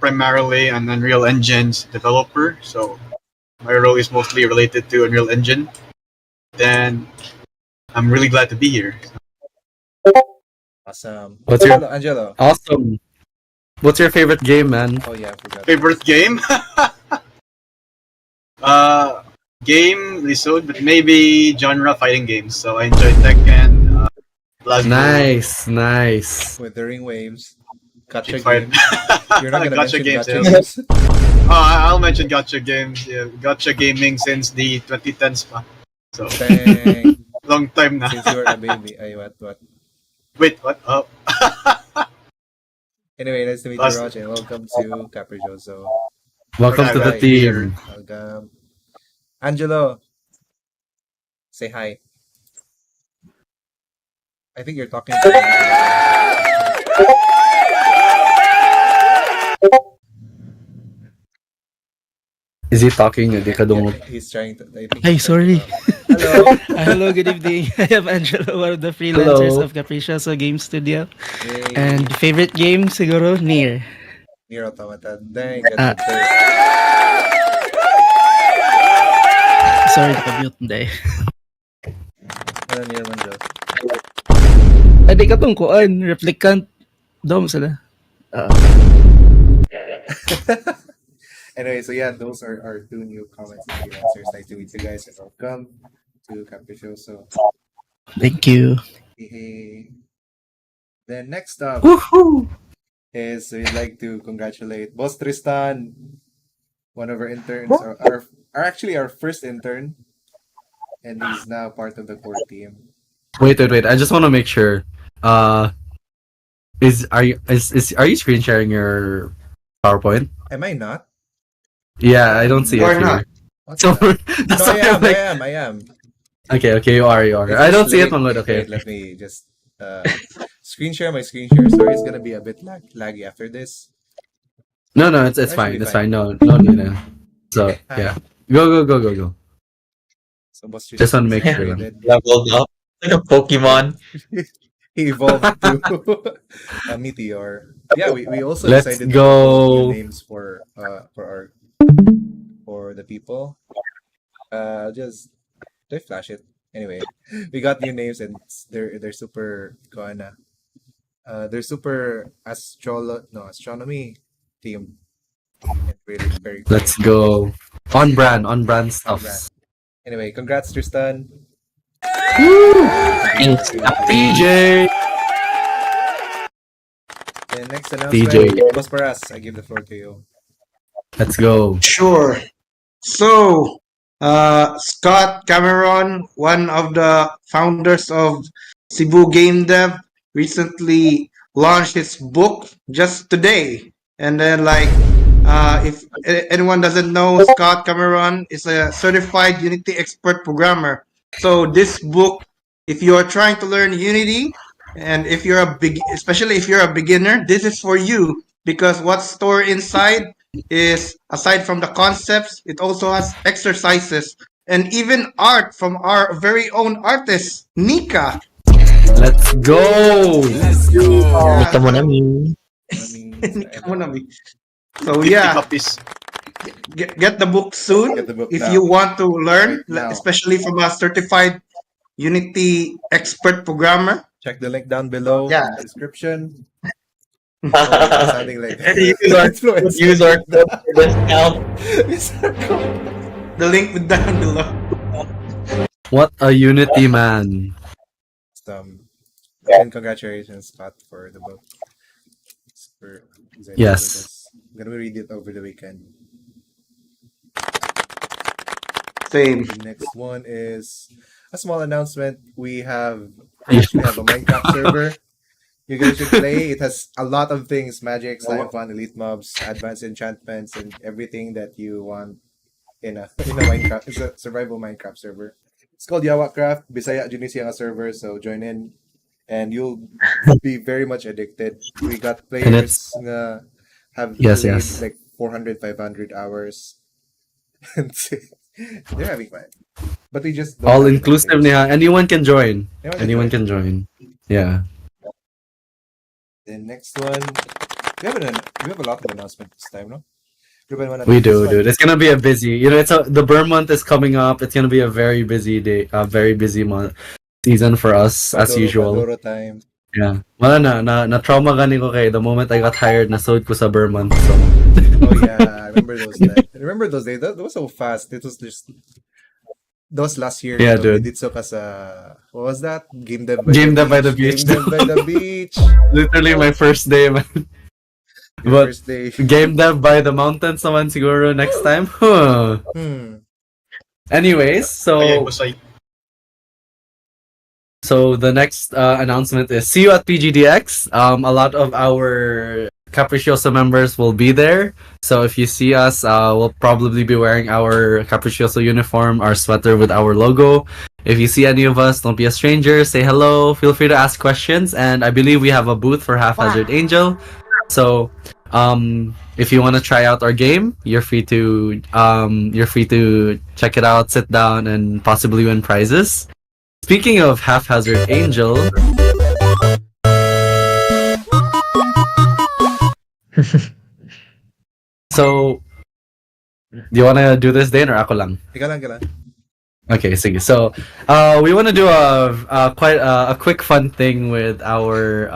primarily an Unreal Engine's developer, so my role is mostly related to Unreal Engine. Then I'm really glad to be here. awesome. What's your- Angelo? Awesome. What's your favorite game, man? Oh yeah, I forgot. Favorite game? Game Lisod, but maybe genre fighting games. So I enjoy Tekken, Plasma. Nice. Withering Waves. Gotcha Street Fighter. games. You're not gonna Gotcha mention games, gotcha yeah. games. I'll mention Gotcha games. Yeah, Gotcha gaming since the 2010s pa. So Dang. long time na. Since you were a baby. Ay, what? Wait, what? Oh. Anyway, nice to meet you, Last- Raj, and welcome to Capriccioso. Welcome to the Hi. team. Welcome. Angelo, say hi. I think you're talking to Is he talking? Hindi ka yeah, dumog. he's trying to. I think Ay, he's trying sorry. to talk. Hello. Hello, good evening. I am Angelo, one of the freelancers Hello. of Capriccioso Game Studio. Yay. And favorite game, siguro, Nier. Nier Automata. Dang, got Ah. good taste. Sorry, naka-mute hindi. Ano Nier man daw? Adi ka tong kuan, replicant. Dom sila. Anyway, so yeah, those are our two new comments and freelancers. Nice to meet you guys and welcome to Capriccioso. Thank you. Hey. Then next up Woohoo! is we'd like to congratulate Boss Tristan, one of our interns, actually our first intern, and he's now part of the core team. Wait. I just want to make sure. Are you screen sharing your PowerPoint? Am I not? Yeah, I don't see Why it here. not? What's So that? that's No, why I'm like, I am. okay, you are. It's I don't just see it, late. Mangod. Okay. Wait, let me just screen share my screen share. Sorry, it's gonna be a bit laggy after this. No, it's That should fine. be It's fine. fine. No need na. So Okay, hi. yeah, go. So Boss Just Tristan wanna is make sure. upgraded. Leveled up like a Pokemon. He evolved to a meteor. Yeah, we also Let's decided to go. propose new names for the people. Just do I flash it? Anyway, we got new names and they're super koana. They're super astronomy themed and really very cool. Let's go. On brand On stuff. brand. Anyway, congrats Tristan. Thanks, DJ. And next announcement, DJ. Boss Paras, I give the floor to you. Let's go. Sure. So, Scott Cameron, one of the founders of Cebu Game Dev, recently launched his book just today. And then, if anyone doesn't know, Scott Cameron is a certified Unity expert programmer. So, this book, if you are trying to learn Unity, and if you're especially if you're a beginner, this is for you because what's stored inside is aside from the concepts, it also has exercises and even art from our very own artist, Nika. Let's go. Nika mo Yeah. namin. Nika mo namin. So yeah, copies. get the book soon Get the book if now. you want to learn, Right now. especially from a certified Unity expert programmer. Check the link down below Yeah. in the description. Oh, wait, I'm sounding like Use our code for discount. The link down below. What a unity, man. And congratulations, Scott, for the book. Super excited Yes. for this. I'm gonna read it over the weekend. Same. The next one is a small announcement. We actually have a Minecraft server. You guys should play. It has a lot of things: magic, slime fun, elite mobs, advanced enchantments, and everything that you want in a in a Minecraft. It's a survival Minecraft server. It's called Yawacraft. Bisaya Junisi ang server, so join in, and you'll be very much addicted. We got And it's players nga have yes, played yes. like 400, 500 hours. And they're having fun. But we just don't All have inclusive players. niya. Anyone can join. Anyone join. can join. Yeah. The next one, we have a lot of announcements this time, no? We do, dude. It's gonna be a busy. The Burn month is coming up. It's gonna be a very busy day, a very busy month season for us as usual. Padoro time. Yeah. Wala na trauma gani ko kay the moment I got hired na sold ko sa Burn month. So. Oh yeah, I remember those days. That was so fast. It was just those last year. Yeah, we dude. did so sa what was that? Game Dev by the beach. Game Dev by the beach. Literally my first day, man. Your But first day. game dev by the mountains naman siguro next time. Huh. Anyways, so the next announcement is see you at PGDX. A lot of our Capriccioso members will be there. So if you see us, we'll probably be wearing our Capriccioso uniform, our sweater with our logo. If you see any of us, don't be a stranger. Say hello. Feel free to ask questions. And I believe we have a booth for Haphazard Angel. So if you want to try out our game, you're free to check it out, sit down, and possibly win prizes. Speaking of Haphazard Angel, so do you want to do this, Dane, or ako lang? Ika lang. Okay, sige. So, we want to do a quick fun thing with our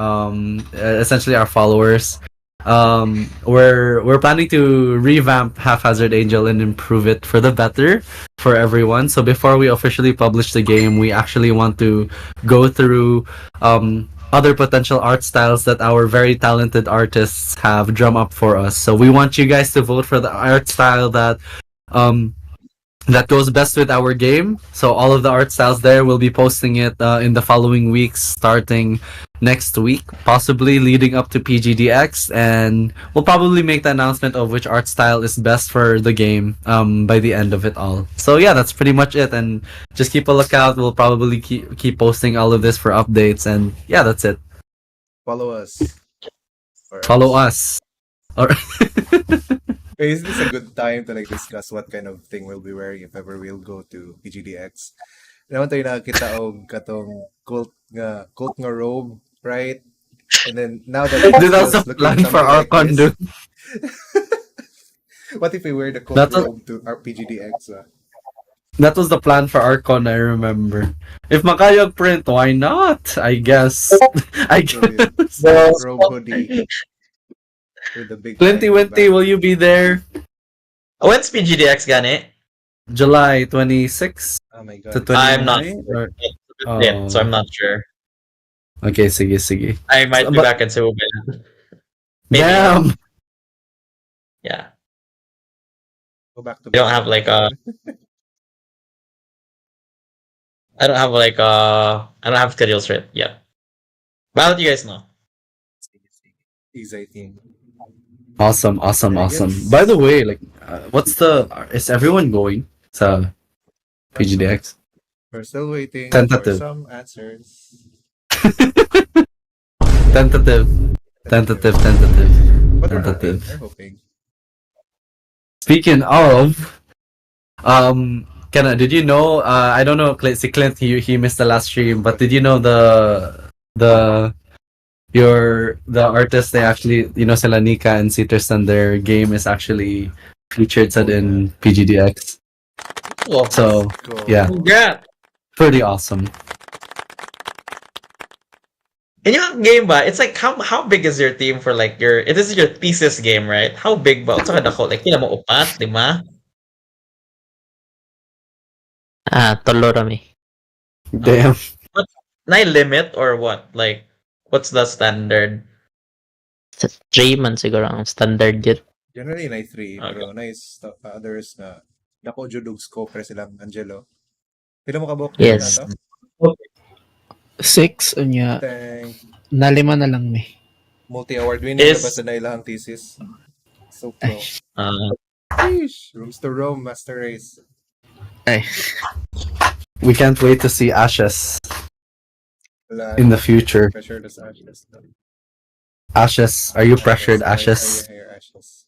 essentially our followers. We're planning to revamp Haphazard Angel and improve it for the better for everyone. So before we officially publish the game, we actually want to go through other potential art styles that our very talented artists have drum up for us. So we want you guys to vote for the art style that goes best with our game. So all of the art styles there, we'll be posting it in the following weeks, starting next week, possibly leading up to PGDX, and we'll probably make the announcement of which art style is best for the game by the end of it all. So yeah, that's pretty much it, and just keep a lookout. We'll probably keep posting all of this for updates, and yeah, that's it. Follow us. Follow us. All right. Is this a good time to discuss what kind of thing we'll be wearing if ever we'll go to PGDX? Naman tayo nakakita og katong cult nga robe, right? And then now that dude, that's a plan for our condo. What if we wear the cult robe to our PGDX? That was the plan for Archon, I remember. If makayag print, why not? I guess. Robe hoodie. With the big Clinty Winty, will you be there? When's PGDX gani? July 26 oh my God. to 29? I'm not sure. So I'm not sure. Okay, sige. I might be back in Cebu. Damn! Go Yeah. back to I don't have I don't have schedules right yet. But I'll let you guys know. exciting. Awesome. By the way, is everyone going sa PGDX? We're still waiting Tentative. for some answers. Tentative. But we're hoping. Speaking of, Kenna, did you know? I don't know, Clint, he missed the last stream, but did you know the artists, they actually, sila Nika and Tristan, their game is actually featured in PGDX. Oh, So Cool. yeah, congrats! pretty awesome. In your game ba, it's like how big is your team for this is your thesis game, right? How big ba? Unsa ka dako? Like pila mo upat, 5? Tolo rami. Damn. Nay limit or what? Like what's the standard? 3 man siguro ang standard yun. Generally, night 3, Okay. pero nice others na Dako jud og scope pre silang Angelo. Pila mo kabok Yes. ato? 6 unya Thank nalima na lang me. multi-award winning Is- na basta na ilang thesis. So pro. Uh, Sheesh. Rooms to Rome, Master Race. Ay. We can't wait to see Ashes Wala, in the future. pressure to Ashes. Ashes, are you pressured, Are Ashes? you here, Ashes?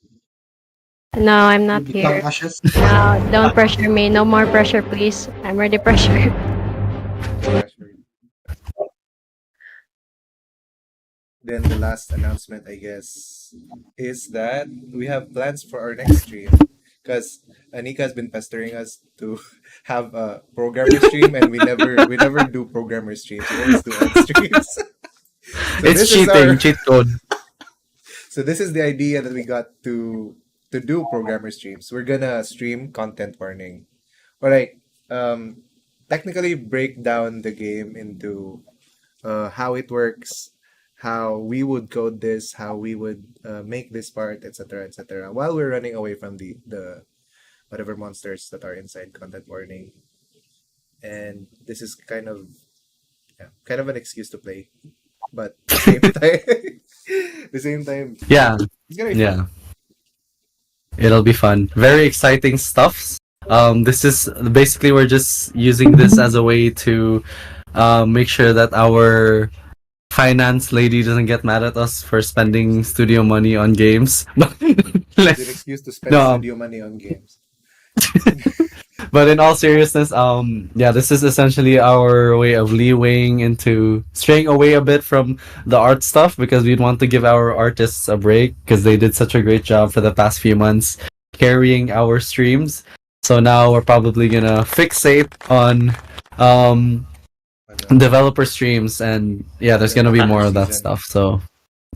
No, I'm not Become here. ashes. No, don't pressure me. No more pressure, please. I'm already pressured. Pressure. Then the last announcement, I guess, is that we have plans for our next stream. Because Anika has been pestering us to have a programmer stream, and we never do programmer streams. We always do art streams. So It's this is cheating, cheat code. So this is the idea that we got to do programmer streams. We're gonna stream content warning. All right. Technically break down the game into how it works, how we would code this, how we would make this part, etc., etc. While we're running away from the whatever monsters that are inside content warning. And this is kind of an excuse to play, but at the same time, Yeah, it's gonna be fun. yeah. It'll be fun. Very exciting stuff. This is basically we're just using this as a way to make sure that our finance lady doesn't get mad at us for spending studio money on games. It's an excuse to spend No. studio money on games. But in all seriousness, yeah, this is essentially our way of leewaying into straying away a bit from the art stuff because we'd want to give our artists a break because they did such a great job for the past few months carrying our streams. So now we're probably gonna fixate on developer streams, and yeah, there's gonna be more of that Season. stuff. So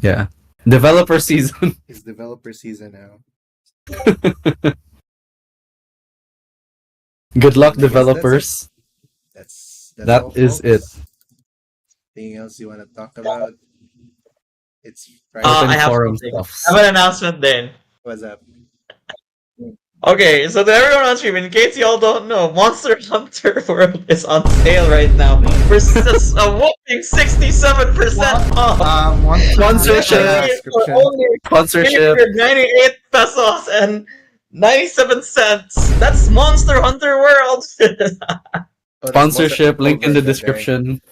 yeah, developer season. It's developer season now. Good luck, I guess developers. That's That all, is folks. it. Anything else you want to talk about? It's Friday. Open I have forum something. stuffs. I have an announcement then. What's up? Okay, so to everyone on stream, in case y'all don't know, Monster Hunter World is on sale right now for a whopping 67% off. Sponsorship. For only Sponsorship. 98 pesos and 97 cents. That's Monster Hunter World. Sponsorship. Link in the Right? description.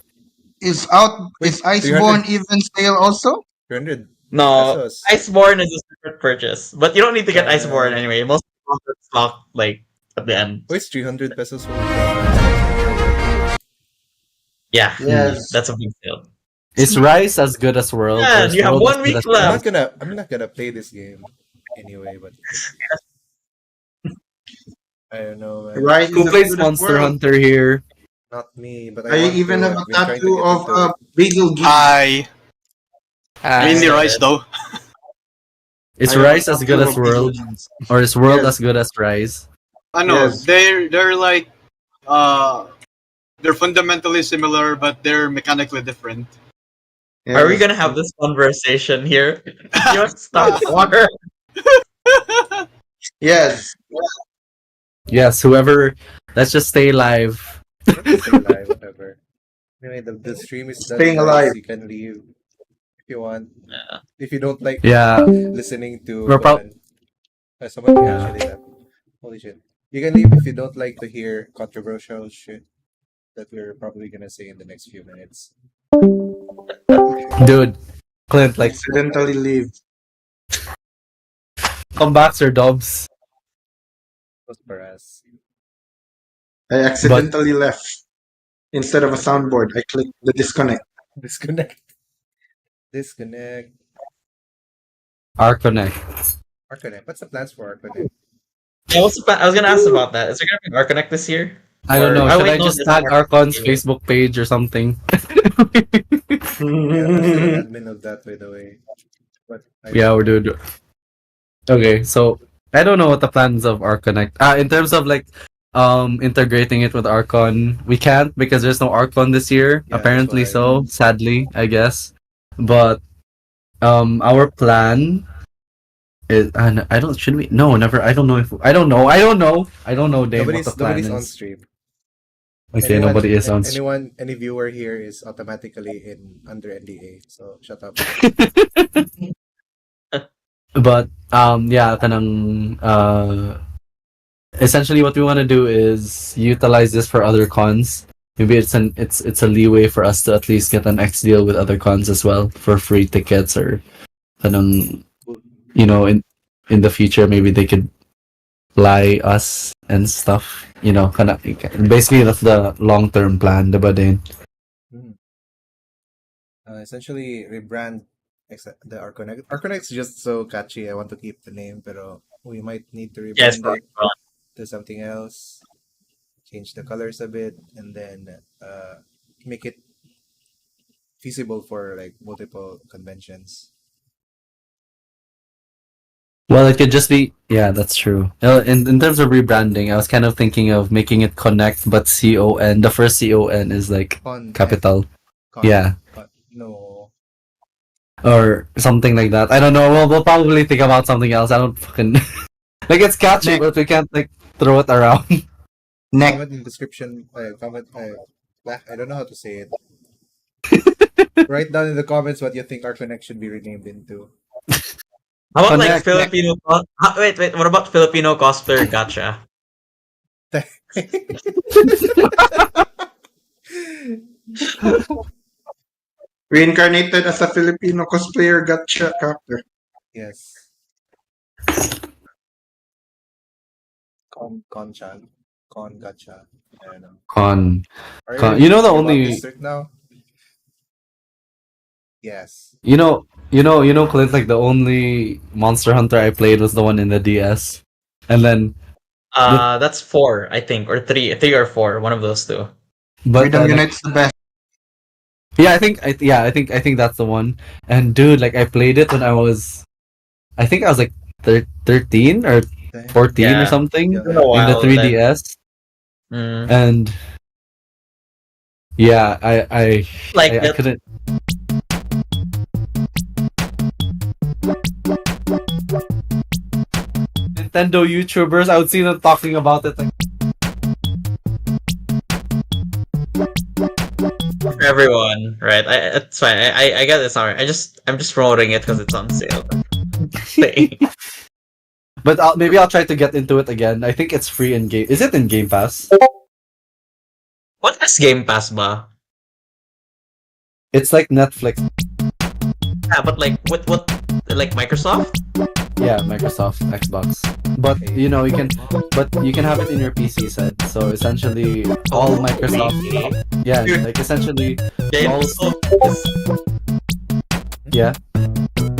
Is Iceborne even sale also? 300 No, pesos. Iceborne is a separate purchase, but you don't need to get Uh, Iceborne anyway. Most of it's stock like at the end. Oh, it's 300 pesos. Yeah, Yes. that's a big deal. Is Rise as good as World? Yeah, or is you have World 1 as good week as left. Rise? I'm not gonna play this game anyway, but I don't know, man. Right? Who plays Monster Hunter here? Not me, but I want even to. have a I've been trying to tattoo get of into a it. Beagle Geek. Mainly Rise though. Is I have Rise a as good tattoo as of Beagle World? Geeks. Or is World Yes. as good as Rise? I know Yes. they're like they're fundamentally similar, but they're mechanically different. Are we Yes. gonna have this conversation here? You want to stop water? Yes. Yes, whoever. Let's just stay live. Stay alive, whatever. Anyway, the stream is done. Staying guys. alive. You can leave if you want. Yeah. If you don't like Yeah. listening to We're prob- someone Yeah. actually left. Holy shit. You can leave if you don't like to hear controversial shit that we're probably gonna say in the next few minutes. Dude. Clint, like, Accidentally leave. comebacks or dubs? Was for us. I accidentally left. Instead of a soundboard, I clicked the disconnect. Disconnect. Disconnect. Arconnect. Arconnect. What's the plans for Arconnect? Yeah, I was gonna ask about that. Is there gonna be an Arconnect this year? I don't Or- know. oh, Should wait, I no, just there's tag Arconnect. Arcon's Facebook page or something? Yeah, I'm still an admin of that, by the way. But I Yeah, we're doing. Okay, so I don't know what the plans of Arconnect. In terms of like, integrating it with Archon, we can't because there's no Archon this year. Yeah, Apparently, that's why. so sadly, I guess. But, our plan I don't. Should we? No, never. I don't know if. I don't know. Dave, what the plan Nobody's on is. stream. Okay, nobody is on. Any viewer here is automatically under NDA. So shut up. But yeah, kanang essentially what we want to do is utilize this for other cons. Maybe it's a leeway for us to at least get an X deal with other cons as well for free tickets or kanang, in the future maybe they could fly us and stuff. Basically that's the long term plan, diba din? Essentially rebrand the Arconnect. Arconnect's just so catchy. I want to keep the name, pero we might need to Yes, rebrand it to something else. Change the colors a bit, and then make it feasible for like multiple conventions. Well, it could just be, yeah, that's true. In terms of rebranding, I was kind of thinking of making it Connect, but CON. The first CON is like capital. Yeah. No. Or something like that. I don't know. We'll probably think about something else. I don't fucking like it's catchy, but we can't like throw it around. Comment in description. Comment. I don't know how to say it. Write down in the comments what you think our connect should be renamed into. How about like Filipino? Wait. What about Filipino cosplayer gacha? Reincarnated as a Filipino cosplayer gacha character. Yes. Con-chan. Con-gacha. I don't know. Con. Are You know the about only. district now? Yes. You know, Clint. Like the only Monster Hunter I played was the one in the DS, and then. That's 4, I think, or 3 or 4, one of those two. But Freedom Unite's the best. Yeah, I think that's the one. And dude, like I played it when I think I was like 13 or 14 or something in the 3DS. And yeah, I couldn't. Nintendo YouTubers, I would see them talking about it like. Everyone, right? It's fine. I get it's alright. I'm just promoting it because it's on sale. But maybe I'll try to get into it again. I think it's free in game. Is it in Game Pass? What is Game Pass, ba? It's like Netflix. Yeah, but like what like Microsoft? Yeah, Microsoft, Xbox. But you can have it in your PC set. So essentially, all Microsoft. Yeah, like essentially. Yeah.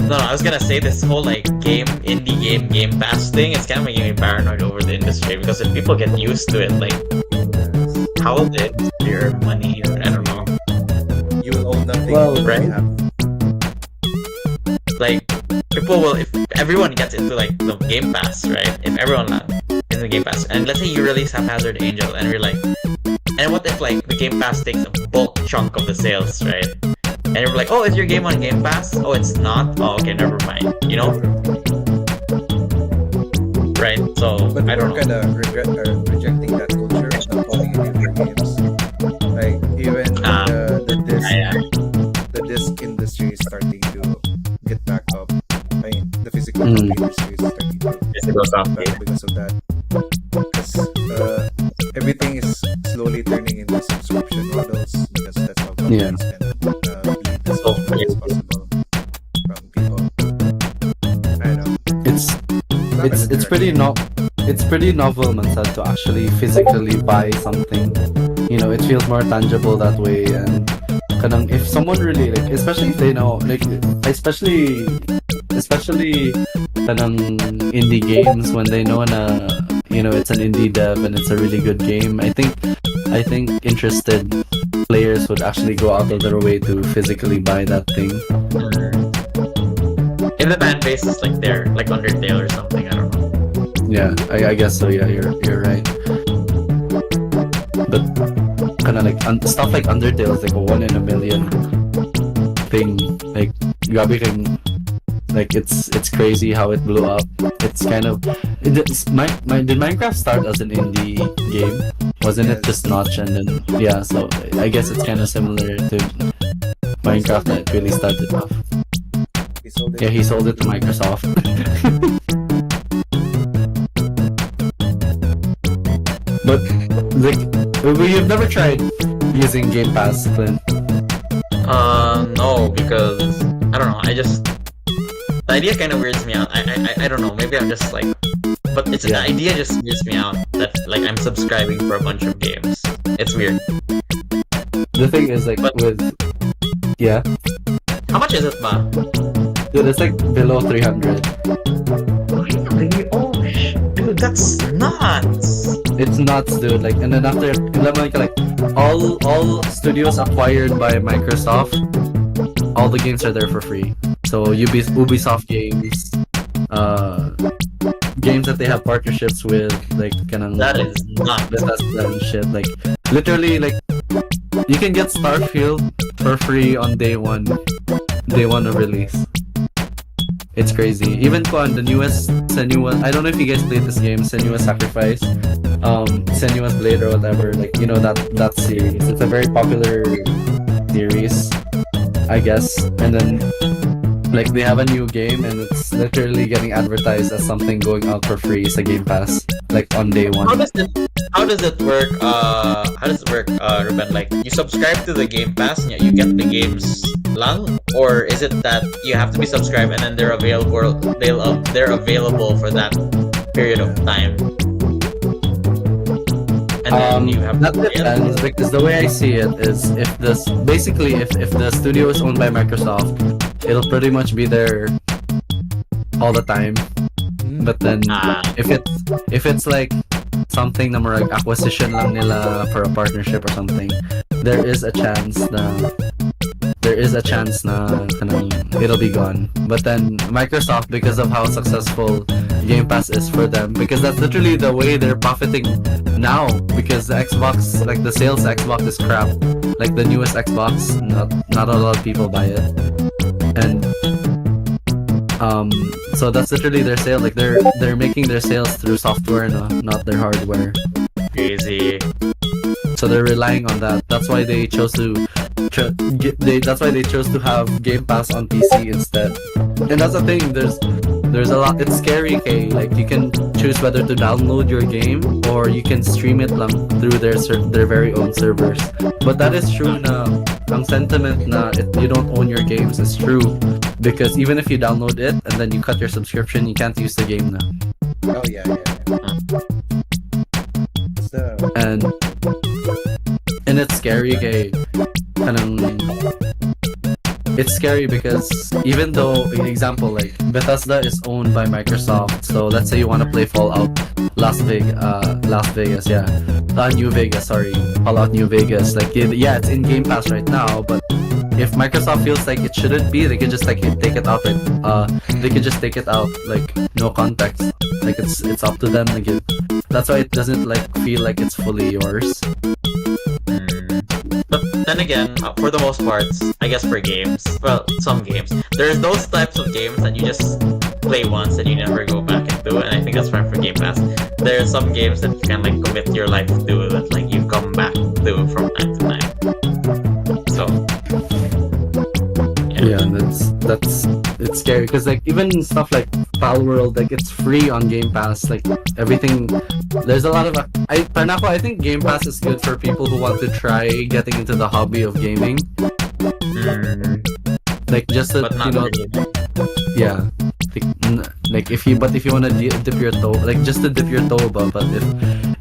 No, I was gonna say this whole like indie game pass thing. It's kind of making me paranoid over the industry because if people get used to it, like how will they clear money? Or, I don't know. You will own nothing. Well, right? Like people will, if everyone gets into like the Game Pass, right? If everyone is in the Game Pass, and let's say you release Haphazard Angel, and you're like, and what if like the Game Pass takes a bulk chunk of the sales, right? And you're like, oh, is your game on Game Pass? Oh, it's not? Oh, okay, never mind. You know? Right? So, but I don't know. kind of rejecting that culture of not calling it in their games. Like, even the disc industry is starting to get back up. I mean, the physical copy industry is starting to get back because of that. Because everything is slowly turning into subscription models because that's how companies can bleed as much money as possible from people. I don't know. It's pretty novel, Mansad, to actually physically buy something. It feels more tangible that way, and kanang if someone really like, especially if they know, like, especially kanang indie games when they know it's an indie dev and it's a really good game. I think interested players would actually go out of their way to physically buy that thing. If the fan base is like there, like Undertale or something, I don't know. Yeah, I guess so. Yeah, you're right. But kind of like stuff like Undertale is like a 1 in a million thing. Like grabe kang Like it's crazy how it blew up. It's kind of did Minecraft start as an indie game? Wasn't it just Notch and then yeah? So I guess it's kind of similar to Minecraft that really started off. Yeah, he sold it to Microsoft. But like, you've never tried using Game Pass, Clint? No, because I don't know. The idea kind of weirds me out. I don't know. Maybe I'm just like, but the idea just weirds me out. That like I'm subscribing for a bunch of games. It's weird. The thing is like yeah. How much is it, ba? Dude, it's like below 300. Really? Oh, dude, that's nuts. It's nuts, dude. Like, and then after, like all studios acquired by Microsoft, all the games are there for free. So Ubisoft games, games that they have partnerships with, like that is nuts. Bethesda and shit. Like, literally, like you can get Starfield for free on day one of release. It's crazy. Even on the newest Senua, I don't know if you guys played this game, Senua Sacrifice, Senua's Blade or whatever. Like, you know that series. It's a very popular series, I guess. And then like they have a new game and it's literally getting advertised as something going out for free. It's a Game Pass, like on day one. How does it work? Ruben? Like you subscribe to the Game Pass and you get the games lang, or is it that you have to be subscribed and then they're available? They're available for that period of time. And then you have that depends, because the way I see it is if the studio is owned by Microsoft, it'll pretty much be there all the time. But then if it's like something na marag acquisition lang nila for a partnership or something, there is a chance na kanang it'll be gone. But then Microsoft, because of how successful Game Pass is for them, because that's literally the way they're profiting now, because the Xbox, like the sales Xbox is crap. Like the newest Xbox, not a lot of people buy it. And so that's literally their sale. Like they're making their sales through software, not their hardware. Crazy. So they're relying on that. That's why they chose to have Game Pass on PC instead. And that's the thing. There's a lot. It's scary. Okay, like you can choose whether to download your game or you can stream it lang through their very own servers. But that is true. Na ang sentiment na you don't own your games is true, because even if you download it and then you cut your subscription, you can't use the game now. Oh yeah. And it's scary. Okay, it's scary because even though, example, like Bethesda is owned by Microsoft, so let's say you want to play Fallout Las Vegas, New Vegas, sorry, Fallout New Vegas, like it's in Game Pass right now, but if Microsoft feels like it shouldn't be, they could just like take it out, they could just take it out, like no context, like it's up to them. Like that's why it doesn't like feel like it's fully yours. But then again, for the most part, I guess for games, well, some games, there's those types of games that you just play once and you never go back into, and I think that's fine for Game Pass. There are some games that you can like commit your life to, that like you come back to from time to time. So yeah, that's it's scary because like even stuff like Pal World, like it's free on Game Pass, like everything. There's a lot of I think Game Pass is good for people who want to try getting into the hobby of gaming. Like just to, yeah. Like if you want to dip your toe, like just to dip your toe, but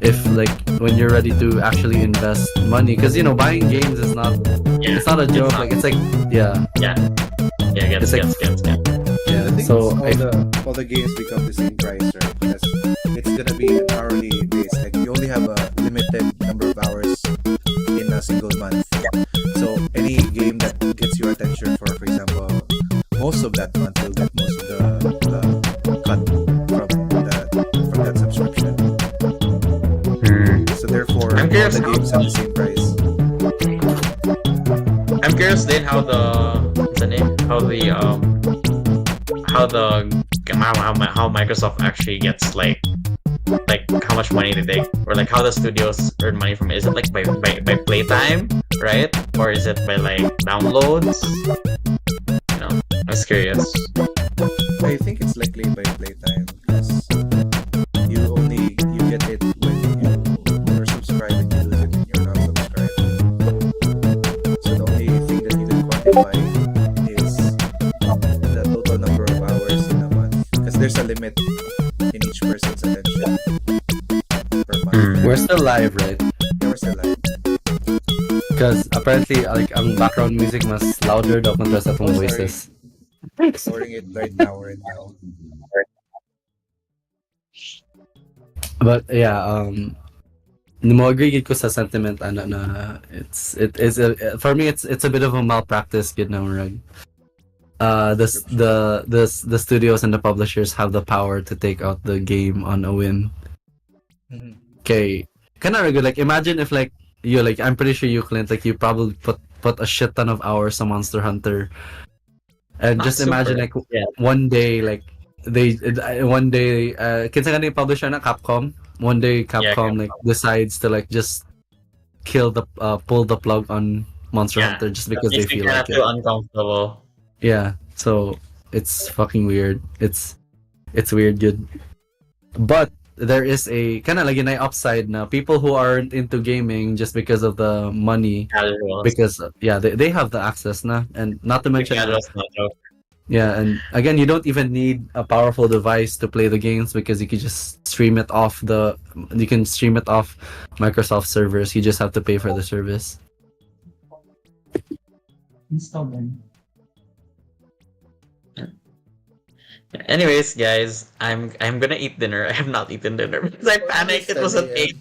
if like when you're ready to actually invest money, because buying games is not it's not a joke. Like it's like it's like Yeah, I think so all the games become the same price, right? Because it's gonna be an hourly base. Like you only have a limited number of hours in a single month. So any game that gets your attention for example, most of that month will get most of the cut from that subscription. So therefore, all the games have the same price. I'm curious then how how Microsoft actually gets like how much money they take, or like how the studios earn money from it. Is it like by playtime, right? Or is it by like downloads? You know, I was curious. I think it's likely by playtime because you get it when you're subscribed and you lose it when you're not subscribed. So the only thing that you can quantify is the total number of hours in a month because there's a limit in each person's attention per month. We're still live, right? Yeah, we're still live. Because apparently, like, ang background music mas louder daw kontra sa atong Oh, sorry. voices. Storing it right now. But yeah, mo agree gid ko sa sentiment ana na it is for me it's a bit of a malpractice gid na murag. The studios and the publishers have the power to take out the game on a whim. Okay, kind of good. Like imagine if like you like I'm pretty sure you Clint like you probably put a shit ton of hours on Monster Hunter, and just imagine like one day like one day kinsa ka ni publisher na Capcom. One day Capcom like decides to like just pull the plug on Monster Hunter just because they feel like it. Uncomfortable. Yeah, so it's fucking weird. It's weird, good. But there is a kind of like an upside now. People who aren't into gaming just because of the money, because they have the access now, and not to mention and again you don't even need a powerful device to play the games because you can just stream it off Microsoft servers. You just have to pay for the service. Anyways, guys, I'm gonna eat dinner. I have not eaten dinner because I panicked. It was at 8.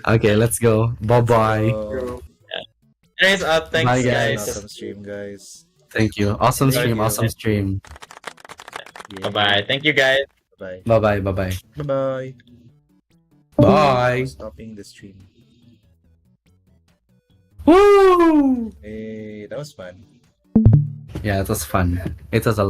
Okay, let's go. Bye-bye. Anyways, thanks Bye, guys. Awesome stream, guys. Thank you. Awesome Thank stream. you. Awesome stream. Bye-bye. Thank you, guys. Bye. Bye-bye. Bye-bye. Bye. Bye. Stopping the stream. Woo! Hey, that was fun. Yeah, it was fun. It was a